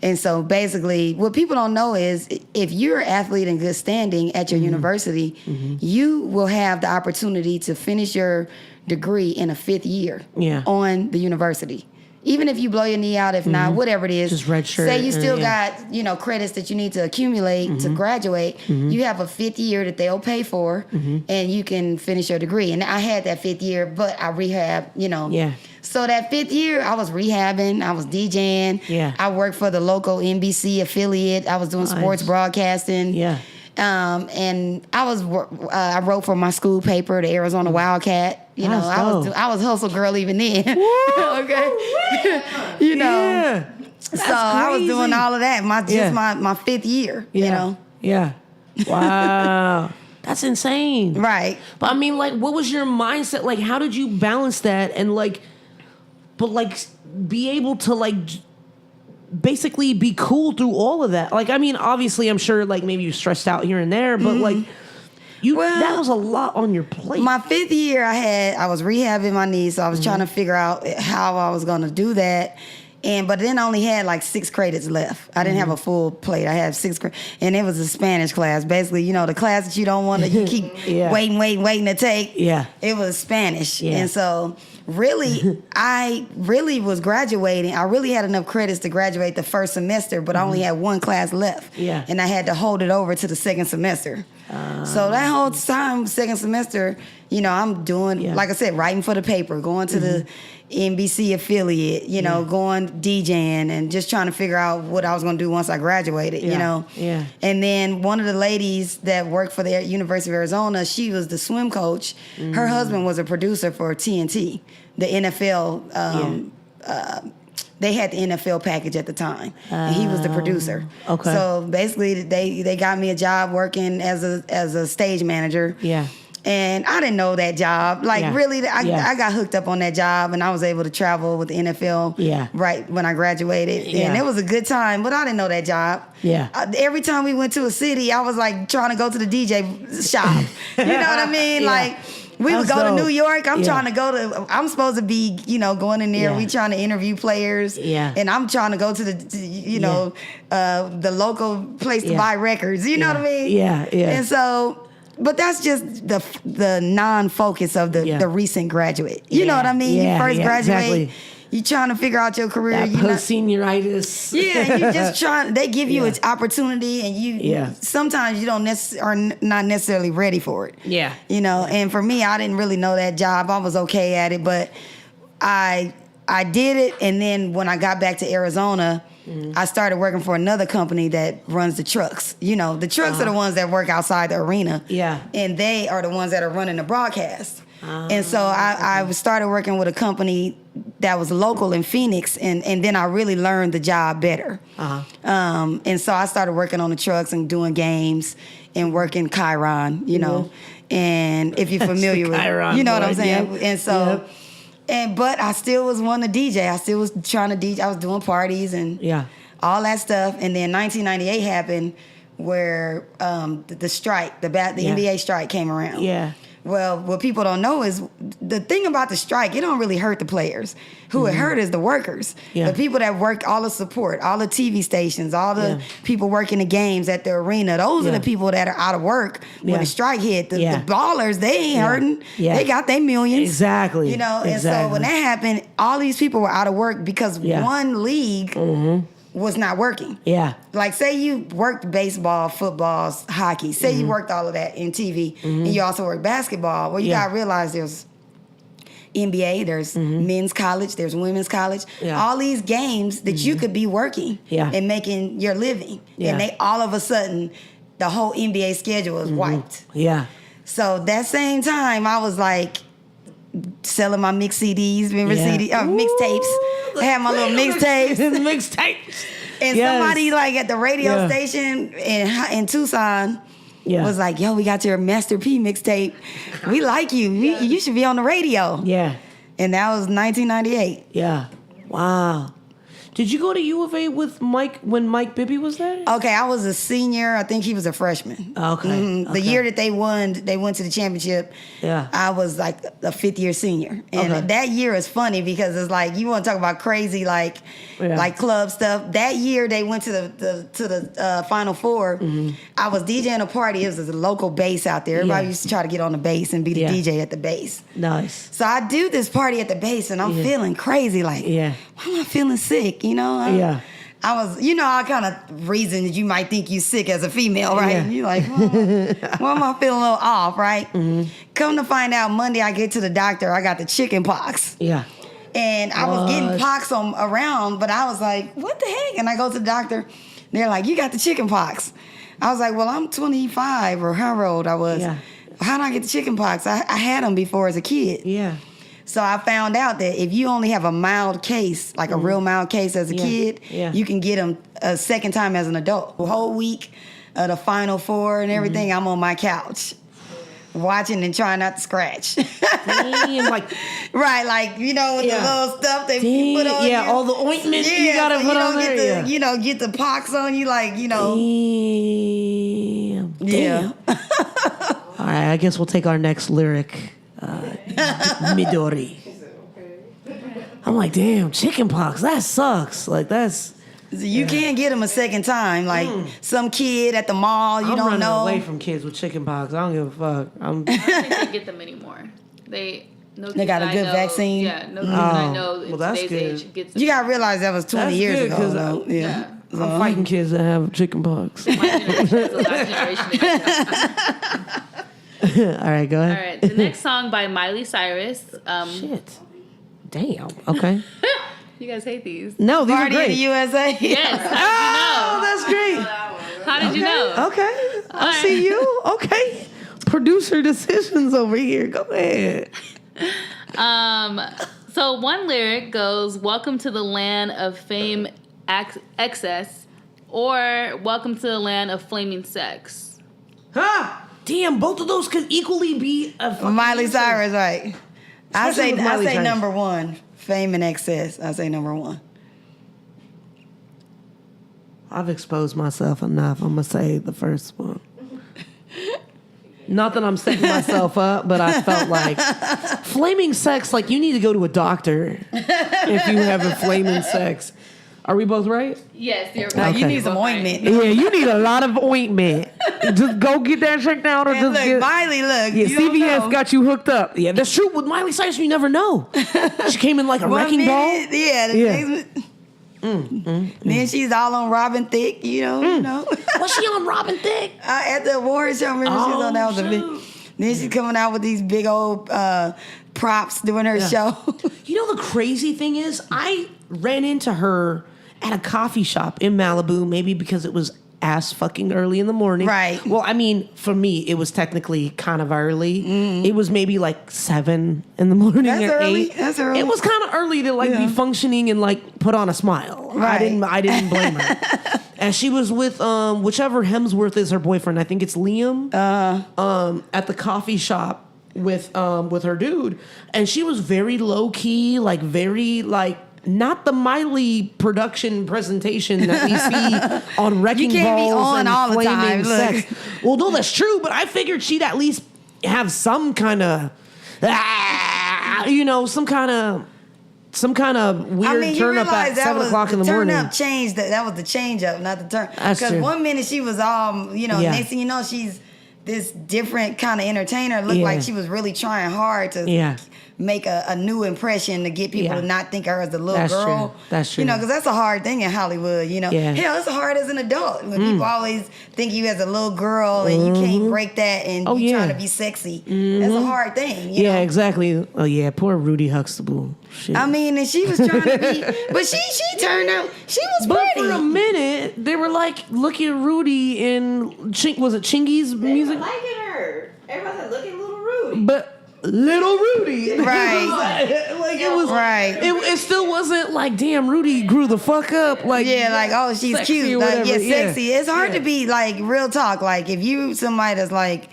And so basically, what people don't know is if you're an athlete in good standing at your university, you will have the opportunity to finish your degree in a 5th year on the university. Even if you blow your knee out, if not, whatever it is. Just redshirt. Say you still got, you know, credits that you need to accumulate to graduate. You have a 5th year that they'll pay for, and you can finish your degree. And I had that 5th year, but I rehabbed, you know. Yeah. So that 5th year, I was rehabbing, I was DJing. Yeah. I worked for the local NBC affiliate. I was doing sports broadcasting. Yeah. And I wrote for my school paper, the Arizona Wildcat. You know, I was hustle girl even then. Okay. You know. Yeah. So I was doing all of that. My 5th year. Yeah. You know. Yeah. Wow. That's insane. Right. But I mean, like, what was your mindset? Like, how did you balance that and be able to basically be cool through all of that? Like, I mean, obviously, I'm sure maybe you stressed out here and there, but that was a lot on your plate. My 5th year, I was rehabbing my knee, so I was trying to figure out how I was going to do that. But then I only had 6 credits left. I didn't have a full plate. I had 6 credits. And it was a Spanish class. Basically, you know, the class that you don't want to, you keep waiting to take. Yeah. It was Spanish. Yeah. And so really, I really was graduating. I really had enough credits to graduate the first semester, but I only had 1 class left. Yeah. And I had to hold it over to the second semester. So that whole time, second semester, you know, I'm doing, like I said, writing for the paper, going to the NBC affiliate, you know, going DJing and just trying to figure out what I was going to do once I graduated, you know. Yeah. And then one of the ladies that worked for the University of Arizona, she was the swim coach. Her husband was a producer for TNT, the NFL. They had the NFL package at the time, and he was the producer. Okay. So basically, they got me a job working as a stage manager. Yeah. And I didn't know that job. Like, really, I got hooked up on that job, and I was able to travel with the NFL right when I graduated. And it was a good time, but I didn't know that job. Every time we went to a city, I was, like, trying to go to the DJ shop. You know what I mean? Like, we would go to New York. I'm trying to go to, I'm supposed to be, you know, going in there. We trying to interview players. And I'm trying to go to the, you know, the local place to buy records. You know what I mean? And so... But that's just the non-focus of the recent graduate. You know what I mean? You first graduate, exactly. You trying to figure out your career. That post-senioritis. You just trying. They give you an opportunity, and you sometimes you don't are not necessarily ready for it. You know, and for me, I didn't really know that job. I was okay at it, but I did it, and then when I got back to Arizona. I started working for another company that runs the trucks. You know, the trucks are the ones that work outside the arena. And they are the ones that are running the broadcast. And so I started working with a company that was local in Phoenix, and then I really learned the job better. And so I started working on the trucks and doing games and working Chiron, you know. And if you're familiar with Chiron, you know what I'm saying? And so... But I still was wanting to DJ. I still was trying to DJ. I was doing parties and all that stuff. And then 1998 happened where the strike, the NBA strike came around. Well, what people don't know is the thing about the strike, it don't really hurt the players. Who it hurt is the workers. The people that work, all the support, all the TV stations, all the people working the games at the arena. Those are the people that are out of work when the strike hit. The ballers, they ain't hurting. They got their millions. Exactly. You know, and so when that happened, all these people were out of work because one league was not working. Like, say you worked baseball, football, hockey. Say you worked all of that in TV, and you also worked basketball. Well, you gotta realize there's NBA, there's men's college, there's women's college. All these games that you could be working and making your living. And they all of a sudden, the whole NBA schedule is wiped. So that same time, I was like selling my mix CDs, remember mixtapes. I had my little mixtapes. Mixtapes. And somebody like at the radio station in Tucson was like, yo, we got your Master P mixtape. We like you. You should be on the radio. And that was 1998. Wow. Did you go to U of A with Mike when Mike Bibby was there? Okay, I was a senior. I think he was a freshman. The year that they went to the championship, I was like a fifth-year senior. And that year is funny because it's like, you want to talk about crazy like club stuff. That year they went to the Final Four. I was DJing a party. It was a local base out there. Everybody used to try to get on the base and be the DJ at the base. Nice. So I do this party at the base and I'm feeling crazy. Like, why am I feeling sick? You know? I was, you know, all kind of reasons you might think you sick as a female, right? And you're like, why am I feeling a little off, right? Come to find out, Monday I get to the doctor, I got the chicken pox. And I was getting pox around, but I was like, what the heck? And I go to the doctor, they're like, you got the chicken pox. I was like, well, I'm 25 or however old I was. How did I get the chicken pox? I had them before as a kid. So I found out that if you only have a mild case, like a real mild case as a kid, you can get them a second time as an adult. The whole week of the Final Four and everything, I'm on my couch watching and trying not to scratch. Like, right, like, you know, with the little stuff they put on you. All the ointment you gotta put on there. You know, get the pox on you, like, you know. Damn. All right, I guess we'll take our next lyric. Midori. I'm like, damn, chicken pox, that sucks. Like, that's... You can't get them a second time. Like, some kid at the mall, you don't know. I'm running away from kids with chicken pox. I don't give a fuck. I don't think they get them anymore. They got a good vaccine? Yeah, no kids I know in today's age gets them. You got to realize that was 20 years ago, though. I'm fighting kids that have chicken pox. My generation is the last generation. All right, go ahead. All right, the next song by Miley Cyrus. Shit. Damn. Okay. You guys hate these. No, these Party are great. in the USA. Yes. That's great. How did you know? Okay. I see you. Okay. Producer decisions over here. Go ahead. So one lyric goes, "Welcome to the land of fame, excess," or "Welcome to the land of flaming sex." Huh? Damn, both of those could equally be a fucking Miley answer. Cyrus, right? I Especially with Miley say Cyrus. number one. Fame and excess. I say number one. I've exposed myself enough. I'm gonna say the first one. Not that I'm setting myself up, but I felt like flaming sex. Like, you need to go to a doctor if you have a flaming sex. Are we both right? Yes, you're Now, right. you need some ointment. Yeah, you need a lot of ointment. Just go get that checked out, or And just look, get. Miley, look. Yeah, you don't CVS know. got you hooked up. Yeah, that's true. With Miley Cyrus, you never know. She came in like a One wrecking ball. minute, yeah. The Yeah. next- Then she's all on Robin Thicke, you know. Was she on Robin Thicke? At the award show, remember she was on that was a big. shoot. Then she's coming out with these big old props doing her show. You know, the crazy thing is, I ran into her at a coffee shop in Malibu, maybe because it was ass fucking early in the morning. Right. Well, I mean, for me, it was technically kind of early. It was maybe like 7 in the morning That's or early. 8. That's early. It was kind of early to like be functioning and like put on a smile. Right. I didn't blame her. And she was with whichever Hemsworth is her boyfriend. I think it's Liam. At the coffee shop with her dude, and she was very low key, like very like. Not the Miley production presentation that we see on Wrecking You can't be Balls on and all the Flaming time, look. Sex. Well, no, that's true, but I figured she'd at least have some kind of, some kind of weird I mean, you turn up realize at that 7 was o'clock in the turn morning. up changed. That was the change up, not the turn. That's Because true. one minute she was Yeah. next thing you know, she's this different kind of entertainer. Looked Yeah. like she was really trying hard to Yeah. make a new impression to get people Yeah. to not think of her as a little That's girl. true. That's true. Because that's a hard thing in Hollywood. Yeah. Hell, it's hard as an adult when people always think you as a little girl and you can't break that and Oh, you yeah. trying to be sexy. That's a hard thing. You Yeah, know? exactly. Oh yeah, poor Rudy Huxtable. Shit. I mean, and she was trying to be, but she turned out, she was But pretty. for a minute, they were like, look at Rudy in, was it Chingy's music? They were liking her. Everybody said, look at little Rudy. But little Rudy. Right. It was Right. It still wasn't like, damn, Rudy grew the fuck up. Like, Yeah, like, oh, she's sexy cute. or Like, whatever. yeah, sexy. It's hard Yeah. to be, like, real talk. Like, if you somebody that's like,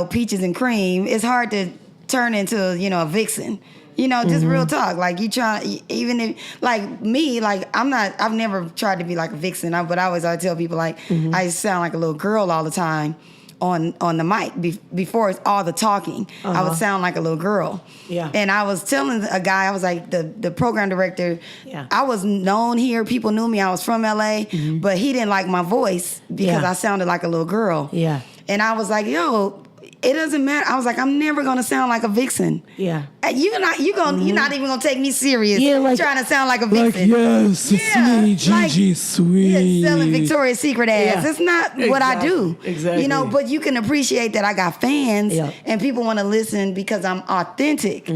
peaches and cream, it's hard to turn into, a vixen. Just real talk. Like, you try, even if, like, me, like, I've never tried to be like a vixen, but I tell people, like, I sound like a little girl all the time on the mic. Before it's all the talking, I would sound like a little girl. Yeah. And I was telling a guy, I was like, the program director, Yeah. I was known here. People knew me. I was from LA, but he didn't like my voice because Yeah. I sounded like a little girl. Yeah. And I was like, yo, it doesn't matter. I was like, I'm never gonna sound like a vixen. Yeah. You're not even gonna take me serious. Yeah, like- trying to sound like a Like, vixen. yes, it's Yeah, me, like- Gigi, sweet. Yeah, selling Victoria's Secret ass. Yeah. It's not what I do. Exactly. But you can appreciate that I got fans Yeah. and people want to listen because I'm authentic,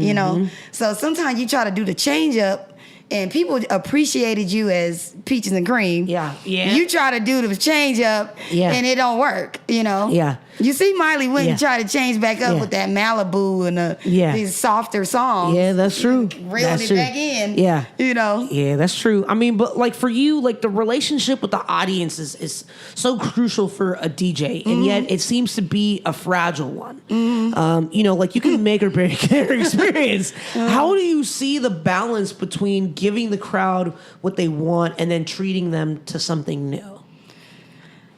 So sometimes you try to do the change up and people appreciated you as peaches and cream. Yeah. Yeah. You try to do the change up Yeah. and it don't work, Yeah. You see Miley went and Yeah. tried to change back up Yeah. with that Malibu and Yeah. these softer songs. Yeah, that's true. Reeled That's it true. back in. Yeah. Yeah, that's true. I mean, but like for you, like the relationship with the audience is so crucial for a DJ, and yet it seems to be a fragile one. Like you can make or break their experience. How do you see the balance between giving the crowd what they want and then treating them to something new?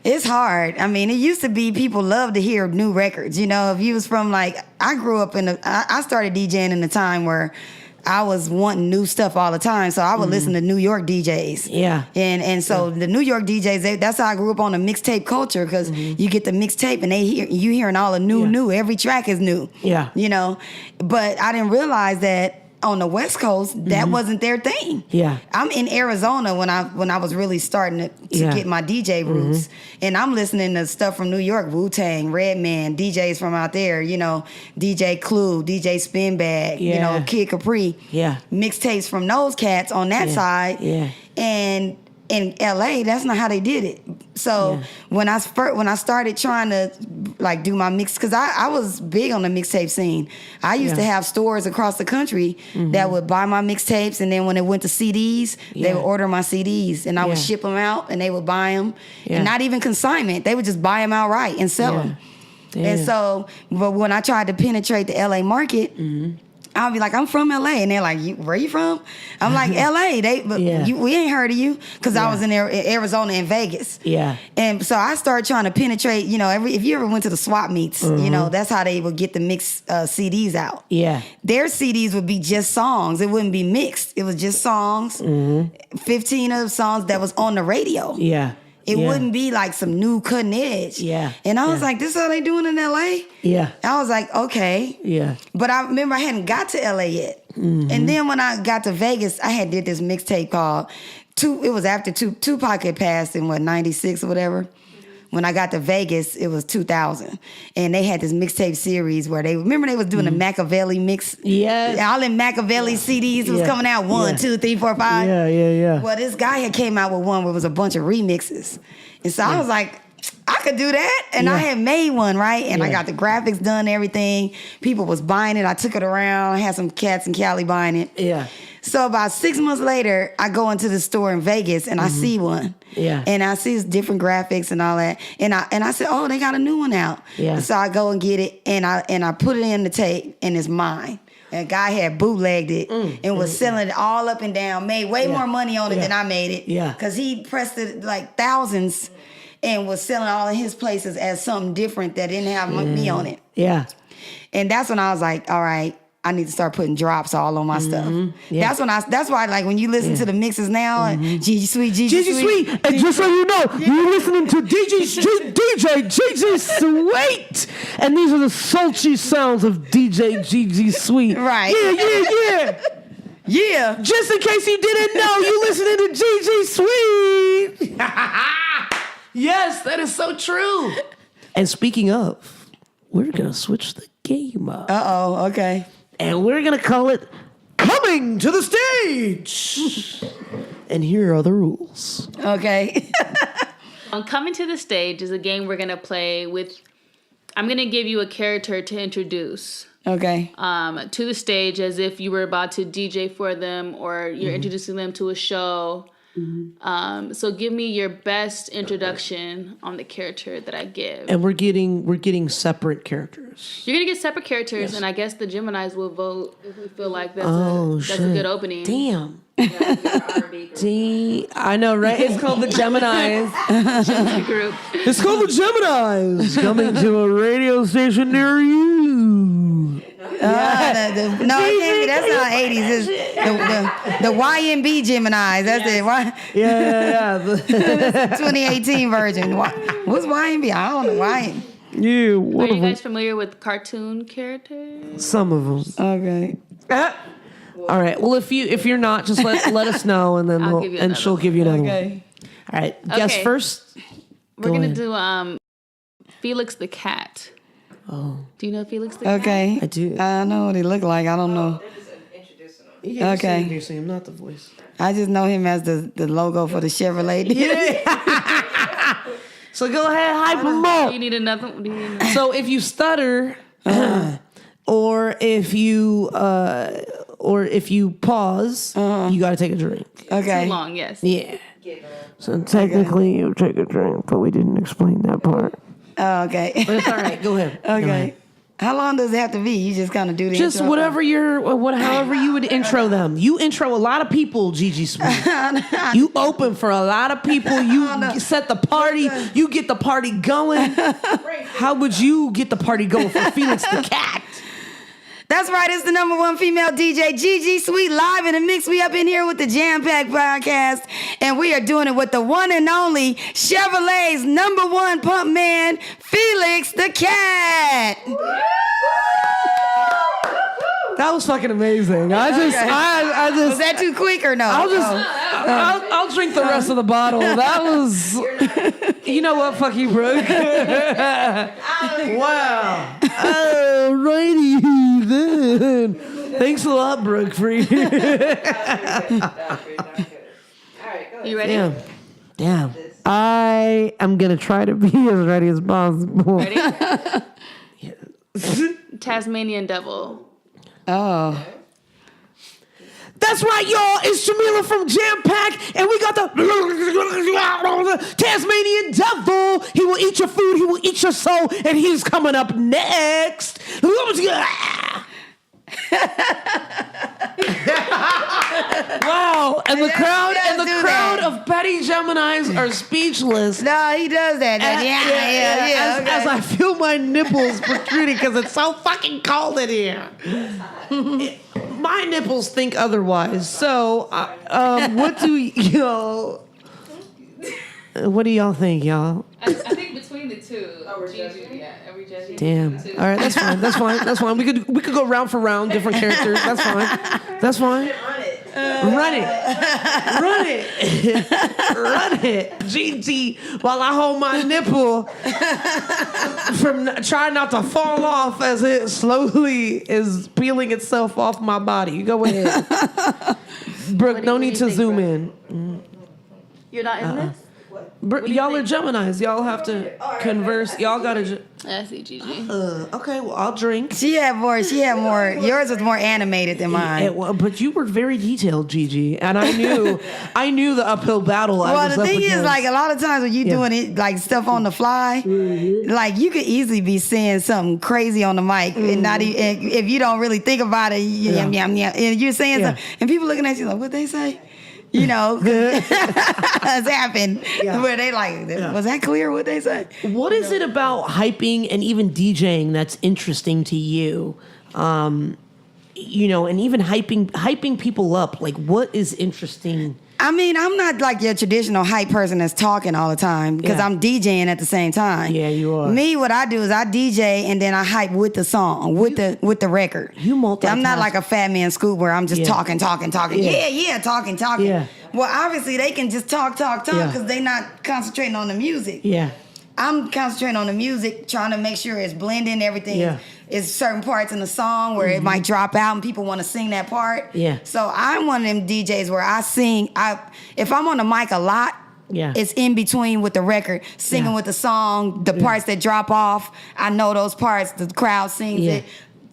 It's hard. I mean, it used to be people love to hear new records. If you was from I grew up I started DJing in a time where I was wanting new stuff all the time. So I would listen to New York DJs. Yeah. And so the New York DJs, that's how I grew up on the mixtape culture because you get the mixtape and you hearing all the new. Every track is new. Yeah. But I didn't realize that on the West Coast, that wasn't their thing. Yeah. I'm in Arizona when I was really starting to Yeah. get my DJ roots, and I'm listening to stuff from New York, Wu-Tang, Redman, DJs from out there, DJ Clue, DJ Spinbag, Yeah. Kid Capri, Yeah. mixtapes from those cats on that side, Yeah. and in LA, that's not how they did it. So when I started trying to do my mix, because I was big on the mixtape scene. I used to have stores across the country that would buy my mixtapes, and then when it went to CDs, they would order my CDs, and I would ship them out, and they would buy them, and not even consignment. They would just buy them outright and sell them. Damn. And so, but when I tried to penetrate the LA market, I'll be like, I'm from LA. And they're like, where you from? I'm like, LA. We ain't heard of you. Because I was in Arizona and Vegas. Yeah. And so I started trying to penetrate, if you ever went to the swap meets, that's how they would get the mixed CDs out. Yeah. Their CDs would be just songs. It wouldn't be mixed. It was just songs. 15 of the songs that was on the radio. Yeah. It wouldn't be like some new cutting edge. Yeah. And I was like, this is how they doing in LA? Yeah. I was like, okay. Yeah. But I remember I hadn't got to LA yet. And then when I got to Vegas, I had did this mixtape called it was after Tupac had passed in 96 or whatever. When I got to Vegas, it was 2000. And they had this mixtape series where they was doing the Machiavelli mix. Yeah. All them Machiavelli CDs was coming out 1, 2, 3, 4, 5. Yeah. Well, this guy had came out with one where it was a bunch of remixes. And so I was like, I could do that. And I had made one, right? And I got the graphics done, everything. People was buying it. I took it around. I had some cats in Cali buying it. Yeah. So about 6 months later, I go into the store in Vegas and I see one. Yeah. And I see different graphics and all that. And I said, oh, they got a new one out. Yeah. So I go and get it and I put it in the tape and it's mine. And a guy had bootlegged it and was selling it all up and down, made way more money on it than I made it. Yeah. Because he pressed it like thousands and was selling all in his places as something different that didn't have me on it. Yeah. And that's when I was like, all right, I need to start putting drops all on my stuff. Yeah. That's why like when you listen to the mixes now, JiJi Sweet, JiJi Sweet, and just so you know, you're listening to DJ JiJi Sweet, and these are the sultry sounds of DJ JiJi Sweet. Right. Yeah. Yeah. Just in case you didn't know, you listening to JiJi Sweet. Yes, that is so true. And speaking of, we're gonna switch the game up. Uh-oh, okay. And we're going to call it Coming to the Stage. And here are the rules. Okay. Coming to the Stage is a game we're going to play with. I'm going to give you a character to introduce Okay. to the stage as if you were about to DJ for them or you're introducing them to a show. So give me your best introduction on the character that I give. And we're getting separate characters. You're gonna get separate characters, and I guess the Geminis will vote if we feel like that's a good opening. Damn. I know, right? It's called the Geminis. Gemini group. It's called the Geminis. Coming to a radio station near you. No, it can't be. That's not 80s. It's the YNB Geminis. That's it. Yeah. 2018 version. What's YNB? I don't know. YN. Yeah, Are one you of them. guys familiar with cartoon characters? Some of them. Okay. All right. Well, if you're not, just let us know, and then I'll give you another she'll give you another one. Okay. All right. Guess Okay. first. We're Go gonna ahead. do Felix the cat. Oh, Do you know Felix the cat? Okay. I do. I know what he look like. I don't know. Yeah, Okay. You're saying not the voice. I just know him as the logo for the Chevrolet. So go ahead, hype them Do up. you need another one? So if you stutter, or if you pause, you got to take a drink. Okay. Too long, yes. Yeah. So technically, you take a drink, but we didn't explain that part. Oh, okay. But it's all right. Go ahead. Go Okay. ahead. How long does it have to be? You just kind of do the Just intro? whatever however you would intro them. You intro a lot of people, JiJi Sweet. You open for a lot of people. You set the party. You get the party going. How would you get the party going for Felix the cat? That's right. It's the #1 female DJ, JiJi Sweet, live in the mix. We up in here with the Jampacked podcast, and we are doing it with the one and only Chevrolet's #1 pump man, Felix the cat. That was fucking amazing. I just Was that too quick or no? I'll drink the rest of the bottle. That was, you know what? Fuck you, Brooke. Wow. Alrighty then. Thanks a lot, Brooke, for you. All right, go You ready? Damn. I am gonna try to be as ready as possible. Ready? Tasmanian devil. Oh. The That's right, y'all. It's Jameela from Jampacked, and we got the Tasmanian Devil. He will eat your food, he will eat your soul, and he's coming up next. Wow, and the crowd of petty Geminis are speechless. No, he does that. As I feel my nipples protruding because it's so fucking cold in here. My nipples think otherwise. So, what do y'all? What do y'all think, y'all? I think between the two, JiJi, yeah, every judging. Damn. All right, that's fine. That's fine. That's fine. We could go round for round, different characters. That's fine. That's fine. Run it. JiJi, while I hold my nipple from trying not to fall off as it slowly is peeling itself off my body. Go ahead. Brooke, no need to zoom in. You're not in this? Y'all are Geminis. Y'all have to converse. Y'all gotta. I see JiJi. Okay, well, I'll drink. She had more. Yours was more animated than mine. But you were very detailed, JiJi, and I knew the uphill battle. Well, the thing is, like, a lot of times when you doing it, like, stuff on the fly, like, you could easily be saying something crazy on the mic, and not even, if you don't really think about it, and you're saying something, and people looking at you like, what they say? You know, has happened where they like, was that clear what they said? What is it about hyping and even DJing that's interesting to you? You know, and even hyping people up. Like, what is interesting? I mean, I'm not like your traditional hype person that's talking all the time because I'm DJing at the same time. Yeah, you are. Me, what I do is I DJ and then I hype with the song, with the record. You multitask. I'm not like a Fat Man Scoop where I'm just talking. Talking. Talking. Yeah. Well, obviously they can just talk because they not concentrating on the music. Yeah. I'm concentrating on the music, trying to make sure it's blending everything. Yeah. It's certain parts in the song where it might drop out and people want to sing that part. Yeah. So I'm one of them DJs where I sing. If I'm on the mic a lot, it's in between with the record, singing with the song, the parts that drop off. I know those parts. The crowd sings it.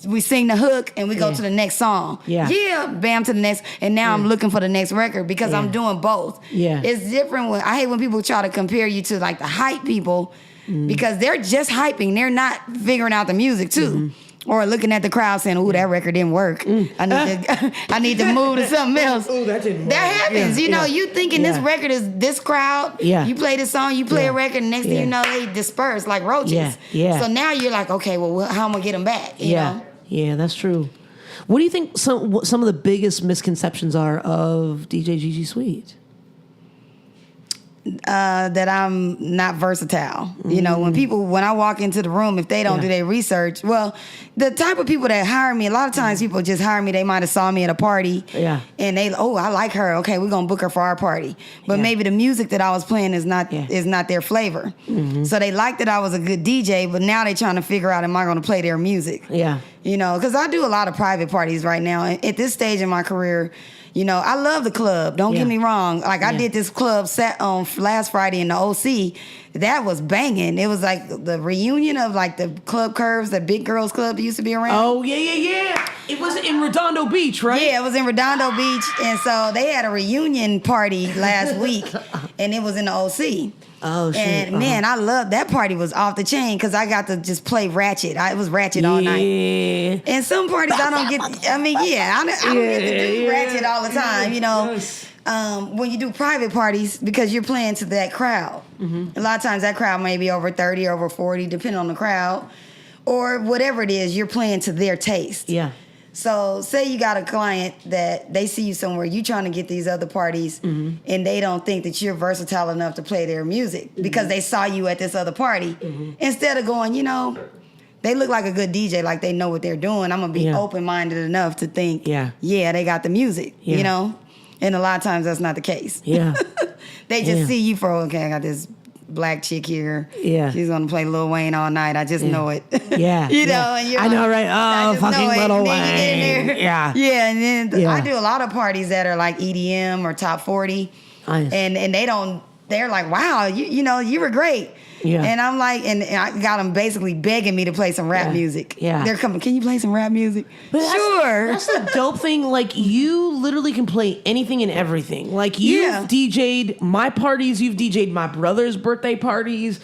We sing the hook and we go to the next song. Bam, to the next. And now I'm looking for the next record because I'm doing both. It's different. I hate when people try to compare you to like the hype people because they're just hyping. They're not figuring out the music too. Or looking at the crowd saying, "Ooh, that record didn't work. I need to move to something else." Ooh, that didn't work. That happens. You know, you thinking this record is this crowd. You play this song, you play a record, and next thing you know, they disperse like roaches. So now you're like, okay, well, how am I gonna get them back? You know? Yeah, that's true. What do you think some of the biggest misconceptions are of DJ JiJi Sweet? That I'm not versatile. You know, when I walk into the room, if they don't do their research, well, the type of people that hire me, a lot of times people just hire me, they might have saw me at a party. And they, I like her. Okay, we're gonna book her for our party. But maybe the music that I was playing is not their flavor. So they liked that I was a good DJ, but now they're trying to figure out, am I gonna play their music? You know, because I do a lot of private parties right now. At this stage in my career, you know, I love the club. Don't get me wrong. Like, I did this club set on last Friday in the OC. That was banging. It was like the reunion of like the Club Curves, the big girls club that used to be around. Oh, yeah. It was in Redondo Beach, right? Yeah, it was in Redondo Beach. And so they had a reunion party last week, and it was in the OC. Oh, shit. And man, I love that party. Was off the chain because I got to just play ratchet. It was ratchet all night. And some parties I don't get. I don't get to do ratchet all the time. You know, when you do private parties, because you're playing to that crowd. A lot of times that crowd may be over 30, over 40, depending on the crowd, or whatever it is. You're playing to their taste. So say you got a client that they see you somewhere, you trying to get these other parties, and they don't think that you're versatile enough to play their music because they saw you at this other party. Instead of going, you know, they look like a good DJ, like they know what they're doing. I'm going to be open-minded enough to think, they got the music, you know? And a lot of times that's not the case. They just see you for, okay, I got this black chick here. She's gonna play Lil Wayne all night. I just know it. You know, and you're I know, right? Oh, fucking Lil Wayne. And then I do a lot of parties that are like EDM or top 40. And they don't they're like, wow, you were great. Yeah. And I'm like, and I got them basically begging me to play some rap music. Yeah. They're coming, can you play some rap music? But Sure. That's the dope thing. Like, you literally can play anything and everything. Like, you've DJ'd my parties, you've DJ'd my brother's birthday parties,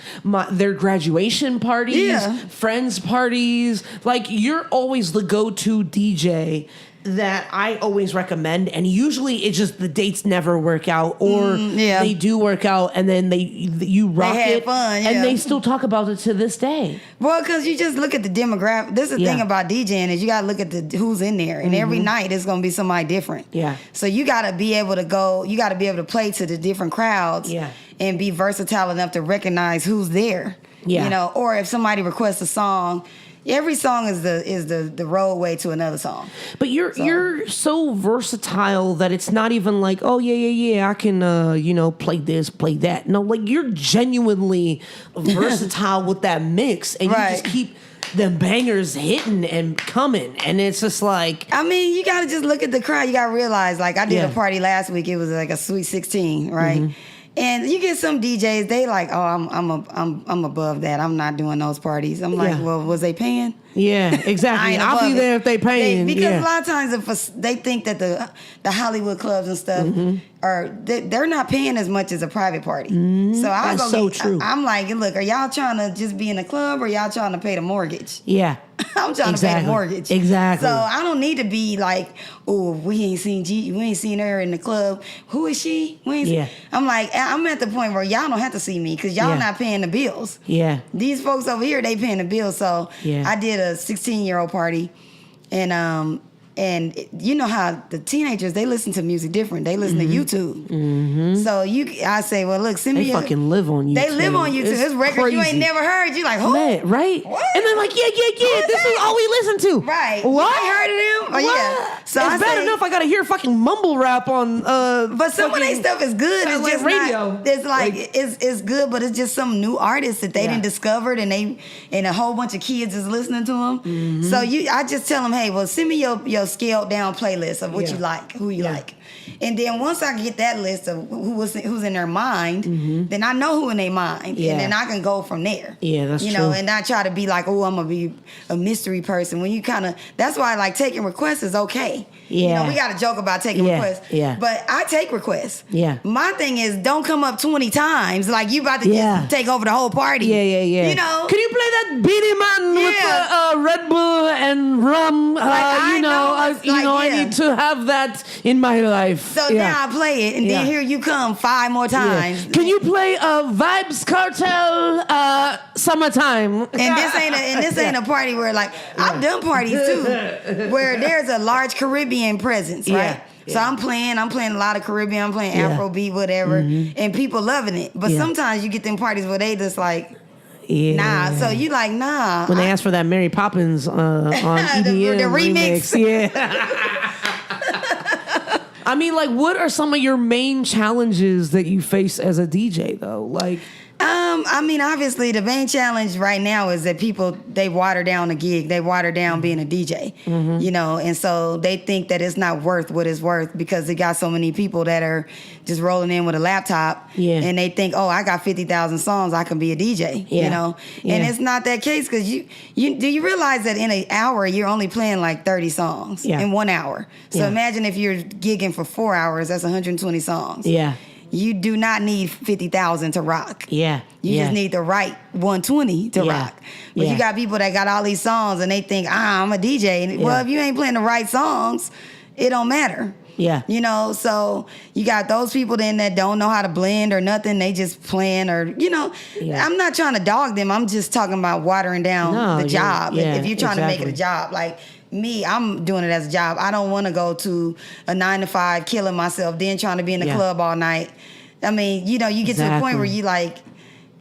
their graduation parties, friends' parties. Like, you're always the go-to DJ that I always recommend, and usually it's just the dates never work out, or they do work out, and then you rock it, fun, and they still talk about it to this day. Well, because you just look at the demographic. This is the thing about DJing is you got to look at who's in there, and every night it's going to be somebody different. Yeah. So you got to be able to go. You got to be able to play to the different crowds. Yeah. And be versatile enough to recognize who's there. Yeah. You know, or if somebody requests a song. Every song is the roadway to another song. But you're so versatile that it's not even like, oh yeah, I can play this, play that. No, like, you're genuinely versatile with that mix, and you just keep the bangers hitting and coming, and it's just like, I mean, you gotta just look at the crowd. You gotta realize, like, I did a party last week. It was like a Sweet 16, right? Mm-hmm. And you get some DJs, they like, oh, I'm above that. I'm not doing those parties. I'm like, well, was they paying? Yeah, exactly. I'll be there if they paying. Because a lot of times they think that the Hollywood clubs and stuff they're not paying as much as a private party. Mm-hmm. So That's so true. I'm like, look, are y'all trying to just be in a club, or y'all trying to pay the mortgage? Yeah. I'm trying to pay the mortgage. Exactly. So I don't need to be like, oh, we ain't seen her in the club. Who is she? I'm like, I'm at the point where y'all don't have to see me, because y'all not paying the bills. Yeah. These folks over here, they paying the bills. So I did a 16-year-old party, and you know how the teenagers, they listen to music different. They listen to YouTube. Mm-hmm. So I say, well, look, send me. They fucking live on YouTube. They live on YouTube. It's records you ain't never heard. You like, who? Man, right? What? And they're like, yeah. This is all we listen to. Right. What? You ain't heard of them? What? Yeah. So it's bad enough I gotta hear fucking mumble rap on. But some of their stuff is good. It's just radio. Not, it's like it's good, but it's just some new artists that they didn't discovered, and a whole bunch of kids is listening to them. Mm-hmm. So I just tell them, hey, well, send me your scaled down playlist of what you like, who you like. And then once I get that list of who's in their mind, then I know who in their mind. And then I can go from there. Yeah, that's true. You know, and not try to be like, oh, I'm going to be a mystery person. When you that's why, like, taking requests is okay. Yeah. You know, we got to joke about taking requests. Yeah. But I take requests. Yeah. My thing is, don't come up 20 times like you about to just take over the whole party. Yeah. You know? Can you play that Beanie Man with the Red Bull and rum? I need to have that in my life. So now I play it, and then here you come 5 more times. Yeah. Can you play Vibes Cartel Summertime? And this ain't a party where, like, I've done parties too, where there's a large Caribbean presence, right? Yeah. So I'm playing a lot of Caribbean, I'm playing Afrobeat, whatever, and people loving it. But sometimes you get them parties where they just like, nah. So you like, nah. When they ask for that Mary Poppins on EDM the remix. Yeah. I mean, like, what are some of your main challenges that you face as a DJ, though? Like, I mean, obviously, the main challenge right now is that people, they water down a gig. They water down being a DJ, you know, and so they think that it's not worth what it's worth because they got so many people that are just rolling in with a laptop, and they think, oh, I got 50,000 songs, I can be a DJ, you know, and it's not that case because do you realize that in an hour you're only playing like 30 songs in 1 hour? So imagine if you're gigging for 4 hours, that's 120 songs. Yeah. You do not need 50,000 to rock. Yeah. You just need the right 120 to rock. But you got people that got all these songs and they think, I'm a DJ. Well, if you ain't playing the right songs, it don't matter. Yeah. You know, so you got those people then that don't know how to blend or nothing. They just playing or, you know, I'm not trying to dog them. I'm just talking about watering down the job. If you're trying to make it a job, like me, I'm doing it as a job. I don't want to go to a 9-to-5, killing myself, then trying to be in the club all night. I mean, you know, you get to the point where you like,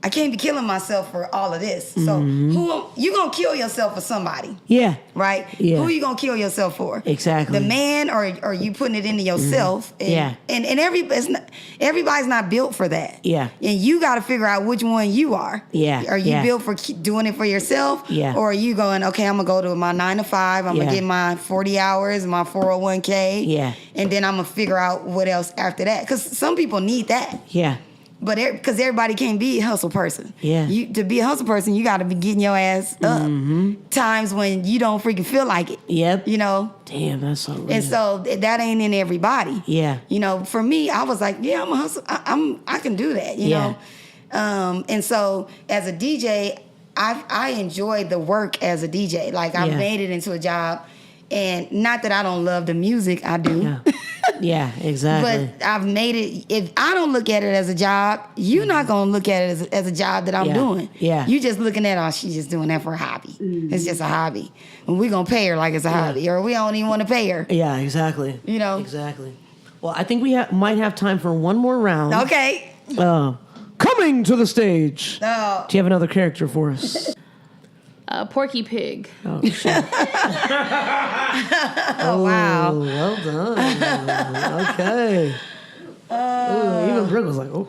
I can't be killing myself for all of this. So who you gonna kill yourself for somebody? Yeah. Right? Yeah. Who you gonna kill yourself for? Exactly. The man or you putting it into yourself? And, and everybody's not built for that. Yeah. And you got to figure out which one you are. Yeah. Are you built for doing it for yourself? Yeah. Or are you going, okay, I'm gonna go to my 9-to-5. I'm gonna get my 40 hours, my 401k. Yeah. And then I'm gonna figure out what else after that. Because some people need that. Yeah. But because everybody can't be a hustle person. Yeah. To be a hustle person, you got to be getting your ass up. Times when you don't freaking feel like it. Yep. You know? Damn, that's so real. And so that ain't in everybody. Yeah. You know, for me, I was like, yeah, I'm a hustle. I can do that, you know? And so as a DJ, I enjoy the work as a DJ. Like, I made it into a job. And not that I don't love the music, I do. Yeah, yeah, exactly. But I've made it. If I don't look at it as a job, you're not going to look at it as a job that I'm doing. Yeah. You just looking at, oh, she's just doing that for a hobby. It's just a hobby. And we're going to pay her like it's a hobby. Or we don't even want to pay her. Yeah, exactly. You know? Exactly. Well, I think we might have time for one more round. Okay. Coming to the stage. Oh. Do you have another character for us? Porky Pig. Oh, shit. Oh, wow. Well done. Okay. Ooh, even Brooke was like, oh.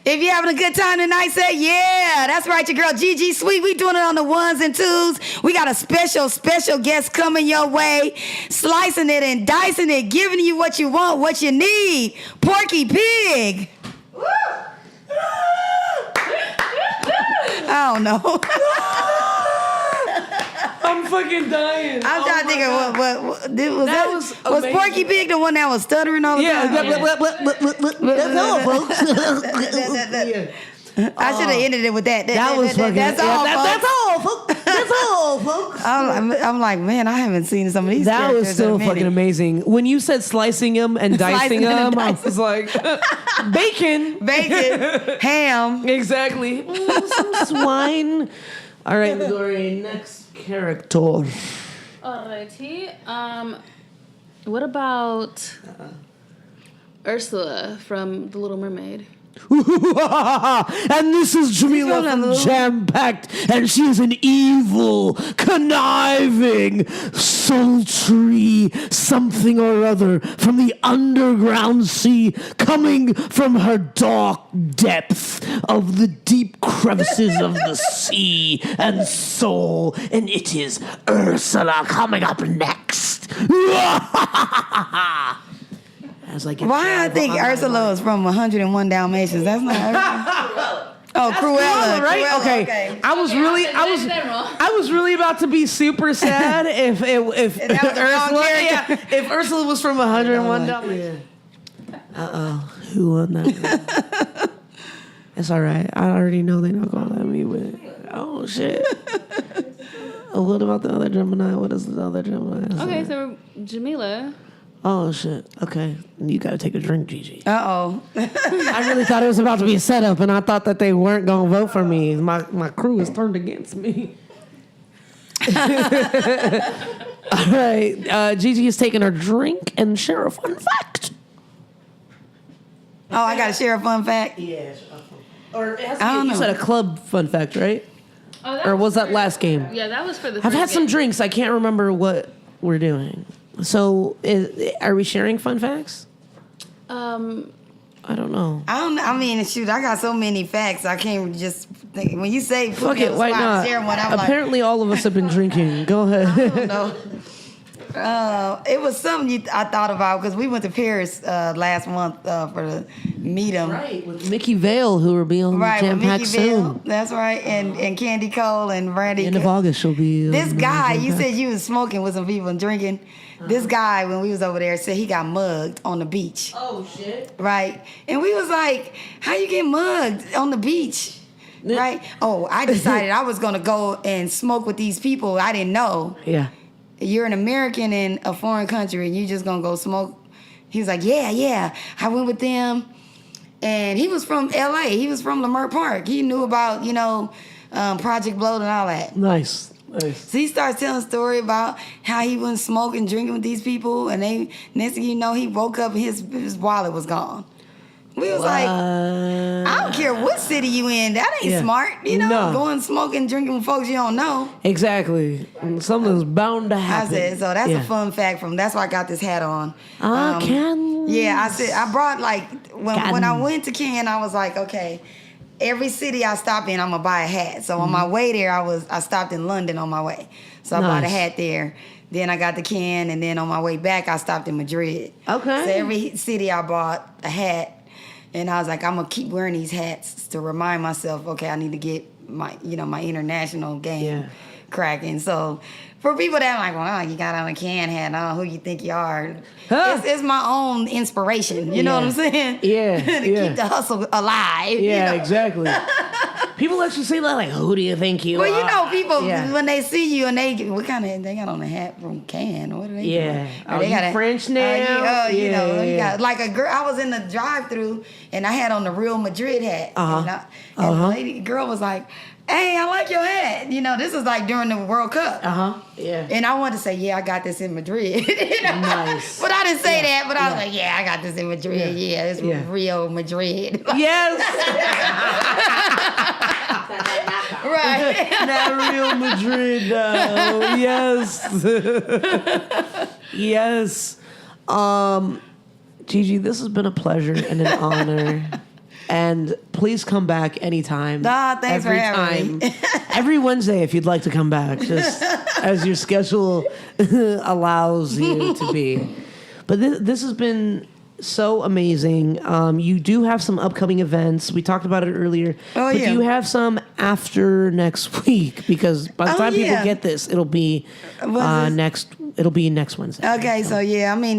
If you're having a good time tonight, say yeah. That's right, your girl JiJi Sweet. We doing it on the ones and twos. We got a special guest coming your way, slicing it and dicing it, giving you what you want, what you need. Porky Pig. Woo! I don't know. I'm fucking dying. I'm trying to think of what was Porky Pig the one that was stuttering all the time? That's all, folks. I should have ended it with that. That was fucking. That's all, That's all, folks. That's all, folks. I'm like, man, I haven't seen some of these. That was characters still in a minute. fucking amazing. When you said slicing them and dicing Slicing and them, I was like, bacon. Ham. Exactly. Some swine. All right, Midori, next character. Alrighty. What about Ursula from The Little Mermaid? And this is Jameela from Jampacked, and she is an evil, conniving, sultry something or other from the underground sea, coming from her dark depths of the deep crevices of the sea and soul. And it is Ursula coming up next. Why I think Ursula was from 101 Dalmatians? That's not Ursula. Oh, Cruella, right? Cruella, Okay. I was really about to be super sad if Ursula was from 101 Dalmatians. Who won that? It's all right. I already know they're not gonna let me win. Oh shit. What about the other Gemini? What is the other Gemini? Okay, so Jameela. Oh shit. Okay, you gotta take a drink, JiJi. Uh-oh. I really thought it was about to be a setup, and I thought that they weren't gonna vote for me. My crew is turned against me. All right, JiJi is taking her drink and share a fun fact. Oh, I gotta share a fun fact. Yeah. Or it has to I don't be, you know. said a club fun fact, right? Oh, Or was that last game? Yeah, that was for the I've first had some game. drinks. I can't remember what we're doing. So, are we sharing fun facts? I don't know. I mean, shoot, I got so many facts. I can't just think. When you say put Fuck me on it, the why spot and not? share one, I'm Apparently, all of us have been drinking. Go ahead. no. It was something I thought about because we went to Paris last month for the meet 'em. Right, with Mickey Vale, who will be on Right, with Jampacked Mickey soon. Vale. That's right, and Candy Cole and Brandy. End of August, she'll be. This guy, you Jampacked. said you was smoking with some people and drinking. This guy, when we was over there, said he got mugged on the beach. Oh shit! Right, and we was like, "How you get mugged on the beach?" Right? Oh, I decided I was gonna go and smoke with these people. I didn't know. Yeah. You're an American in a foreign country and you just gonna go smoke. He was like, yeah. I went with them. And he was from LA. He was from Leimert Park. He knew about, Project Bloat and all that. Nice. So he starts telling a story about how he went smoking, drinking with these people, and next thing you know, he woke up and his wallet was gone. We was like, I don't care what city you in. That ain't smart. No. Going smoking, drinking with folks you don't know. Exactly. Something's bound to I happen. said, so that's a fun fact that's why I got this hat on. Can. Yeah, I said, I brought when I went to Cannes, I was like, okay, every city I stop in, I'm gonna buy a hat. So on my way there, I stopped in London on my way. So I bought a hat there. Then I got the can, and then on my way back, I stopped in Madrid. Okay. So every city I bought a hat, and I was like, I'm gonna keep wearing these hats to remind myself, okay, I need to get my international game cracking. So for people that are like, well, you got on a can hat, who you think you are? It's my own inspiration. You know what I'm saying? Yeah. To keep the hustle alive. Yeah, exactly. People actually say that, like, who do you think you are? Well, you know, people, when they see you and they got on a hat from Cannes. What are they doing? Are you French now? You got, like a girl, I was in the drive-thru and I had on the Real Madrid hat. And the girl was like, hey, I like your hat. You know, this is like during the World Cup. Yeah. And I wanted to say, I got this in Madrid. Nice. But I didn't say that, but I was like, I got this in Madrid. It's Rio Madrid. Yes. Right. Not Real Madrid, though. Yes. Yes. JiJi, this has been a pleasure and an honor. And please come back anytime. Thanks for having me. Every Wednesday, if you'd like to come back, just as your schedule allows you to be. But this has been so amazing. You do have some upcoming events. We talked about it earlier. But do you have some after next week? Because by the time people get this, it'll be next Wednesday. Okay, so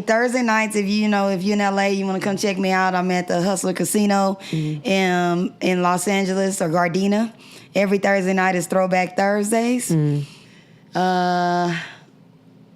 Thursday nights, if you're in LA, you want to come check me out, I'm at the Hustler Casino in Los Angeles or Gardena. Every Thursday night is Throwback Thursdays.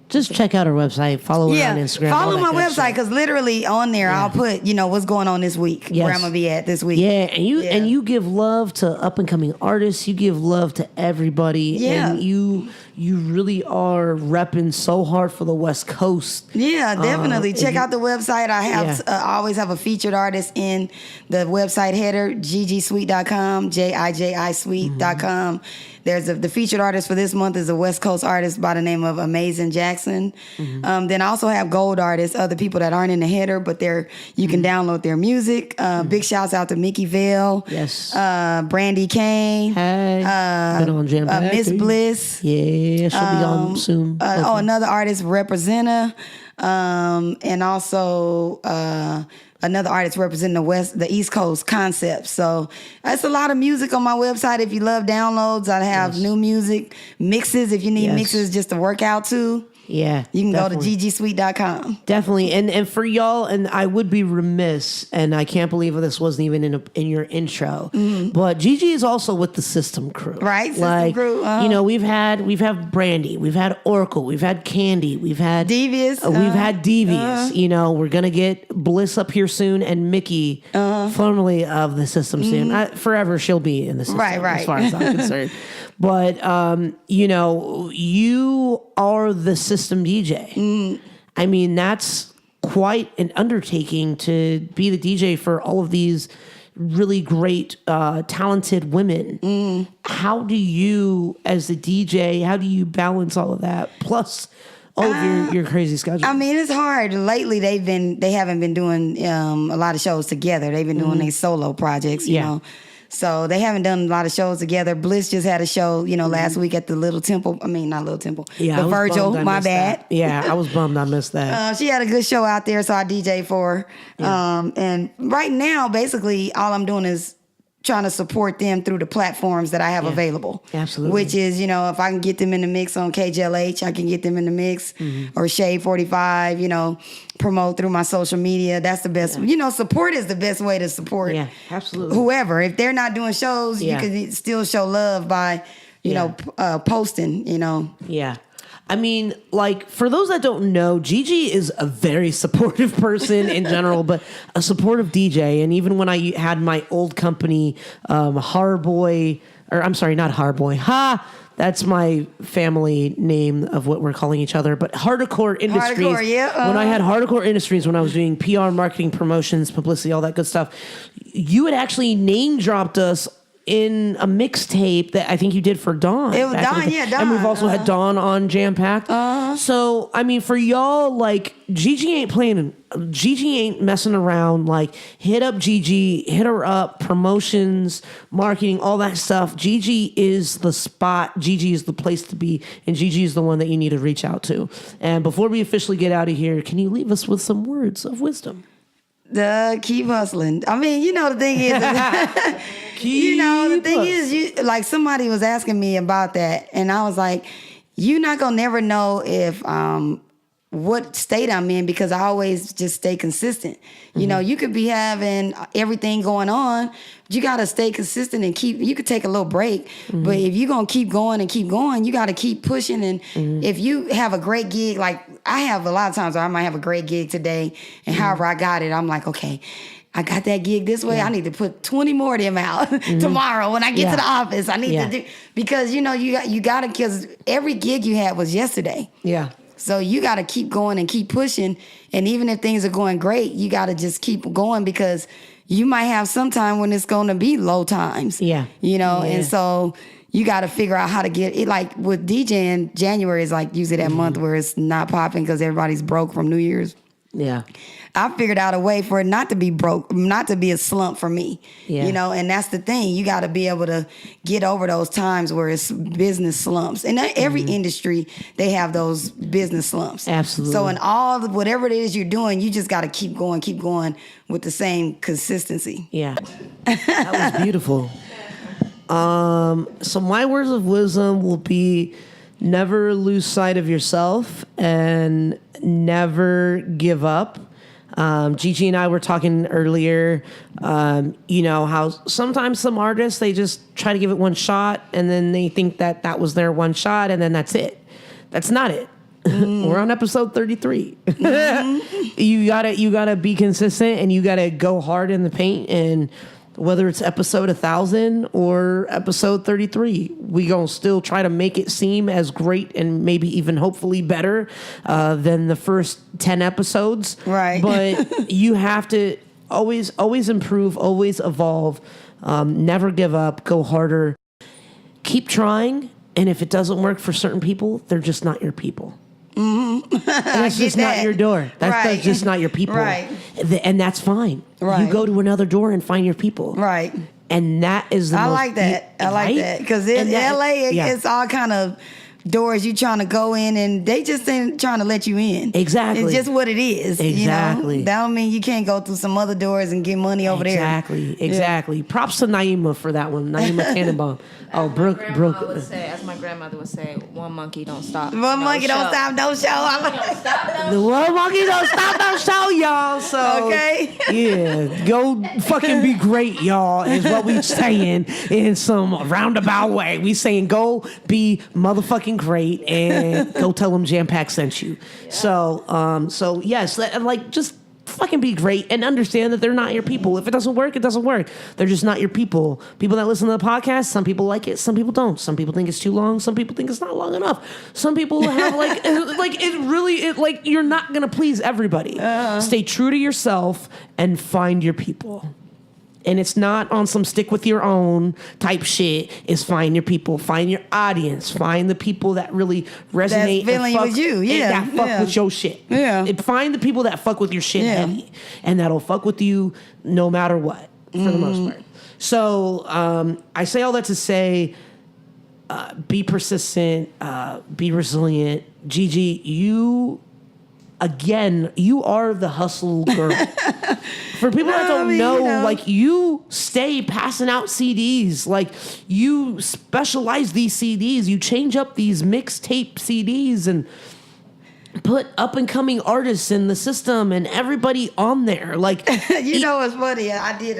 Just check out our website. Follow her on Instagram. Follow my website because literally on there I'll put what's going on this week, where I'm gonna be at this week. Yeah, and you give love to up and coming artists. You give love to everybody. Yeah, and you really are repping so hard for the West Coast. Yeah, definitely. Check out the website. I have I always have a featured artist in the website header, JiJiSweet.com, JiJiSweet.com. There's the featured artist for this month is a West Coast artist by the name of Amazing Jackson. Then I also have gold artists, other people that aren't in the header, but you can download their music. Big shouts out to Mickey Vale. Yes. Brandy Kane. Hey. Been on Jampacked. Miss Bliss. Yeah, she'll be on soon. Another artist, Representa. And also another artist representing the East Coast, Concepts. So that's a lot of music on my website. If you love downloads, I have new music, mixes. If you need mixes just to work out to. Yeah, you can go to JiJiSweet.com. Definitely, and for y'all, and I would be remiss, and I can't believe this wasn't even in your intro, but JiJi is also with the System Crew, right? System Crew. We've had Brandy, we've had Oracle, we've had Candy, we've had Devious, we've had Devious. We're gonna get Bliss up here soon, and Mickey, formerly of the System soon. Forever, she'll be in the System, right. As far as I'm concerned. But you are the System DJ. I mean, that's quite an undertaking to be the DJ for all of these really great, talented women. How do you, as the DJ, how do you balance all of that? Plus all of your crazy schedule. I mean, it's hard. Lately, they haven't been doing a lot of shows together. They've been doing their solo projects, you know. So they haven't done a lot of shows together. Bliss just had a show, last week at the Little Temple. I mean, not Little Temple. Yeah, the Virgil. My bad. That. Yeah, I was bummed I missed that. She had a good show out there, so I DJ for her. Yeah. And right now, basically, all I'm doing is trying to support them through the platforms that I have available. Absolutely. Which is, if I can get them in the mix on KJLH, I can get them in the mix, or Shade 45, promote through my social media. That's the best. Support is the best way to support whoever. If they're not doing shows, you can still show love by, posting, Yeah. I mean, for those that don't know, JiJi is a very supportive person in general, but a supportive DJ. And even when I had my old company, Harboy, or I'm sorry, not Harboy. That's my family name of what we're calling each other. But Hardcore Industries. When I had Hardcore Industries, when I was doing PR, marketing, promotions, publicity, all that good stuff, you had actually name dropped us in a mixtape that I think you did for Dawn. It was back in Dawn, the day. yeah, Dawn. And we've also had Dawn on Jampacked. So, I mean, for y'all, like, JiJi ain't playing, JiJi ain't messing around. Like, hit up JiJi, hit her up, promotions, marketing, all that stuff. JiJi is the spot. JiJi is the place to be. And JiJi is the one that you need to reach out to. And before we officially get out of here, can you leave us with some words of wisdom? Keep hustling. I mean, the thing is, like somebody was asking me about that, and I was like, you're not gonna never know if what state I'm in because I always just stay consistent. You could be having everything going on, but you gotta stay consistent and you could take a little break, but if you're gonna keep going and keep going, you gotta keep pushing. And if you have a great gig, like I have a lot of times where I might have a great gig today, and however I got it, I'm like, okay, I got that gig this way. I need to put 20 more of them out tomorrow when I get to the office. I need to do, because you gotta, because every gig you had was yesterday. Yeah. So you got to keep going and keep pushing. And even if things are going great, you got to just keep going because you might have some time when it's going to be low times. Yeah. And so you got to figure out how to get it. Like with DJing, January is like usually that month where it's not popping because everybody's broke from New Year's. Yeah. I figured out a way for it not to be broke, not to be a slump for me. Yeah. And that's the thing. You got to be able to get over those times where it's business slumps. And every industry, they have those business slumps. Absolutely. So in whatever it is you're doing, you just got to keep going with the same consistency. Yeah. That was beautiful. So my words of wisdom will be never lose sight of yourself and never give up. JiJi and I were talking earlier, how sometimes some artists, they just try to give it one shot and then they think that was their one shot and then that's it. That's not it. We're on episode 33. You gotta be consistent and you gotta go hard in the paint, and whether it's episode 1000 or episode 33, we gonna still try to make it seem as great and maybe even hopefully better than the first 10 episodes. Right. But you have to always improve, always evolve, never give up, go harder, keep trying. And if it doesn't work for certain people, they're just not your people. That's just not your door. That's just not your people. Right. And that's fine. Right. You go to another door and find your people. Right. And that is the I most... like that. I like that. Because in LA, it's all kind of doors you trying to go in, and they just ain't trying to let you in. Exactly. It's just what it is. Exactly. That don't mean you can't go through some other doors and get money over there. Exactly. Props to Naima for that one. Naima Tannenbaum. Oh, Brooke. As my grandmother would say, one monkey don't stop. One monkey don't stop no show. The one monkey don't stop no show, y'all. So okay. Yeah, go fucking be great, y'all, is what we saying in some roundabout way. We saying go be motherfucking great and go tell them Jampacked sent you. Yeah. So yes, just fucking be great and understand that they're not your people. If it doesn't work, it doesn't work. They're just not your people. People that listen to the podcast, some people like it, some people don't. Some people think it's too long, some people think it's not long enough. Some people have you're not gonna please everybody. Stay true to yourself and find your people. And it's not on some stick with your own type shit. It's find your people, find your audience, find the people that really resonate. That's feeling with you, yeah. And that fuck with your shit. Yeah. Find the people that fuck with your shit heavy. And that'll fuck with you no matter what, for the most part. So I say all that to say, be persistent, be resilient. JiJi, you are the hustle girl. For people that don't know, you stay passing out CDs. Like, you specialize these CDs. You change up these mixtape CDs and put up-and-coming artists in the system and everybody on there. Like, what's funny? I did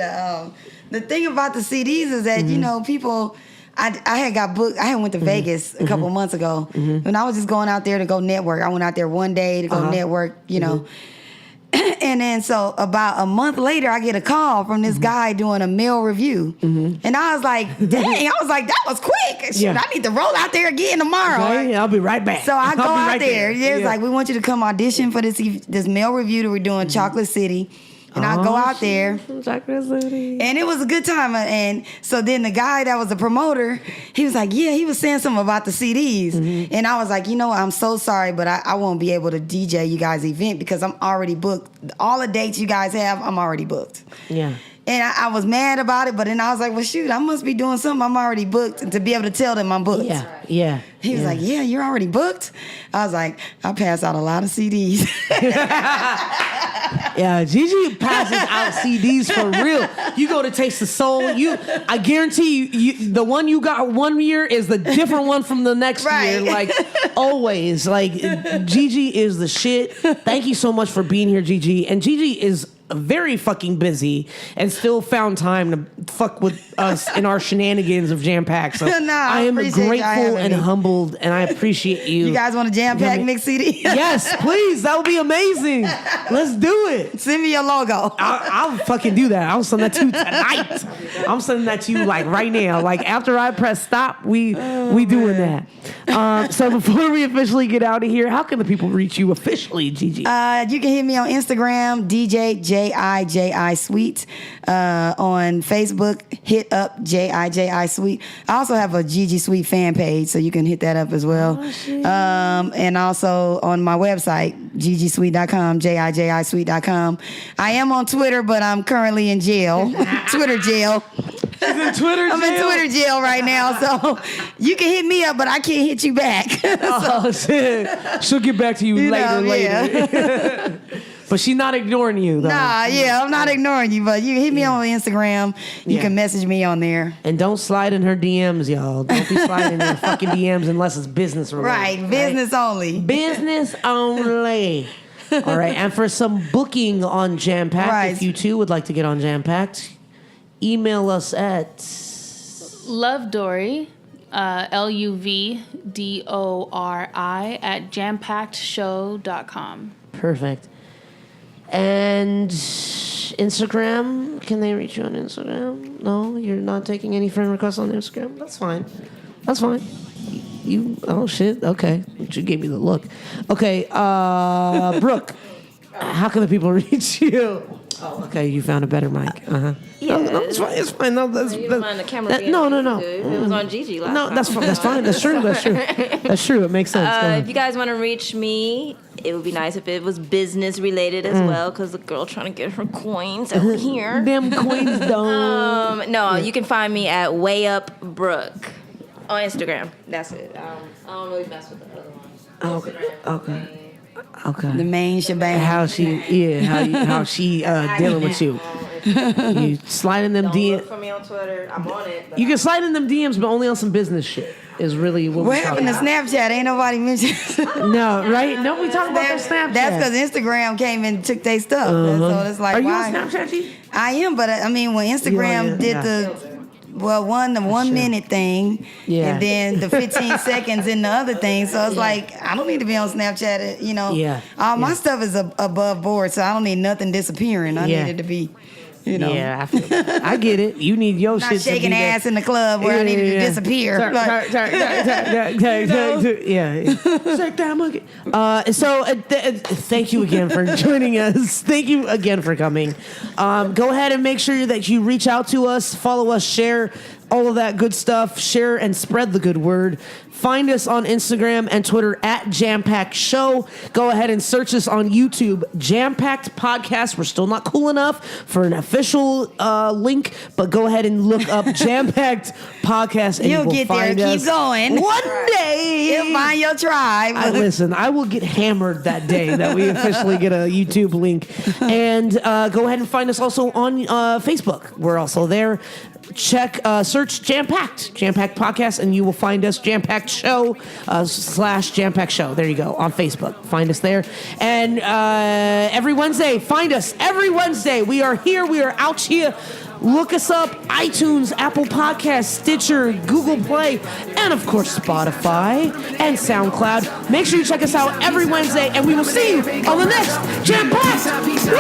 the thing about the CDs is that, people... I had got booked. I had went to Vegas a couple months ago, and I was just going out there to go network. I went out there one day to go network, know. And then so about a month later, I get a call from this guy doing a mail review. And I was like, dang, that was quick. Shit, I need to roll out there again tomorrow. Okay, I'll be right back. So I go out there. It's like, we want you to come audition for this mail review that we're doing, Chocolate City. And I go out there. And it was a good time. And so then the guy that was the promoter, he was like, yeah, he was saying something about the CDs. Mm-hmm. And I was like, you know, I'm so sorry, but I won't be able to DJ you guys' event because I'm already booked. All the dates you guys have, I'm already booked. Yeah. And I was mad about it, but then I was like, well, shoot, I must be doing something. I'm already booked. And to be able to tell them I'm booked. Yeah. He was like, yeah, you're already booked? I was like, I pass out a lot of CDs. Yeah, JiJi passes out CDs for real. You go to Taste the Soul. I guarantee you, the one you got one year is the different one from the next year. Like, always. Like, JiJi is the shit. Thank you so much for being here, JiJi. And JiJi is very fucking busy and still found time to fuck with us in our shenanigans of Jampacked. So I am grateful and humbled, and I appreciate you. You guys want a Jampacked mix CD? Yes, please. That would be amazing. Let's do it. Send me your logo. I'll fucking do that. I'll send that to you tonight. I'm sending that to you like right now. Like after I press stop, we doing that. So before we officially get out of here, how can the people reach you officially, JiJi? You can hit me on Instagram, DJ JiJi Sweet. On Facebook, hit up JiJi Sweet. I also have a JiJi Sweet fan page, so you can hit that up as well. And also on my website, JiJiSweet.com, JiJiSweet.com. I am on Twitter, but I'm currently in jail. Twitter jail. She's in Twitter jail? I'm in Twitter jail right now, so you can hit me up, but I can't hit you back. Oh, shit. She'll get back to you later. Yeah. But she's not ignoring you, though. Nah, yeah, I'm not ignoring you, but you hit me on Instagram. You can message me on there. And don't slide in her DMs, y'all. Don't be sliding in her fucking DMs unless it's business related. Right, business only. Business only. All right, and for some booking on Jampacked, if you too would like to get on Jampacked, email us at Lovedory, LUVDORI at jampackedshow.com. Perfect. And Instagram, can they reach you on Instagram? No, you're not taking any friend requests on Instagram? That's fine. Oh shit, okay. You gave me the look. Okay, Brooke, how can the people reach you? Oh, okay, you found a better mic. Uh-huh. Yeah. No, it's fine. It's fine. No, that's you don't mind the camera being no. If it was on JiJi last No, time. that's fine. That's true. That's true. It makes sense. Go ahead. If you guys want to reach me, it would be nice if it was business related as well, because the girl trying to get her coins out here. Them coins don't. No, you can find me at Way Up Brooke on Instagram. That's it. I don't really mess with the other ones. Okay. The main shebang. How she dealing with you? You sliding them Don't DMs. look for me on Twitter. I'm on it. You can slide in them DMs, but only on some business shit. Is really what What we're happened talking to about. Snapchat? Ain't nobody mentioned. No, right? No, we talking about that Snapchat. That's because Instagram came and took their stuff. So it's like, Are you why? on Snapchat, G? I am, but I mean, when Instagram did the 1 minute thing, and then the 15 seconds in the other thing. So it's like, I don't need to be on Snapchat. You know, all my stuff is above board, so I don't need nothing disappearing. I need it to be. You know. Yeah, I get it. You need your Not shit shaking to be ass in the club where I needed to disappear. Shake that monkey. Thank you again for joining us. Thank you again for coming. Go ahead and make sure that you reach out to us, follow us, share all of that good stuff. Share and spread the good word. Find us on Instagram and Twitter at Jampacked Show. Go ahead and search us on YouTube, Jampacked Podcast. We're still not cool enough for an official link, but go ahead and look up Jampacked Podcast and You'll get there. Keep going. One day. You'll find your tribe. Listen, I will get hammered that day that we officially get a YouTube link. And go ahead and find us also on Facebook. We're also there. Search Jampacked Podcast, and you will find us Jampacked Show /Jampacked Show. There you go on Facebook. Find us there, and every Wednesday, find us every Wednesday. We are here. We are out here. Look us up: iTunes, Apple Podcasts, Stitcher, Google Play, and of course Spotify and SoundCloud. Make sure you check us out every Wednesday, and we will see you on the next Jampacked. Woo!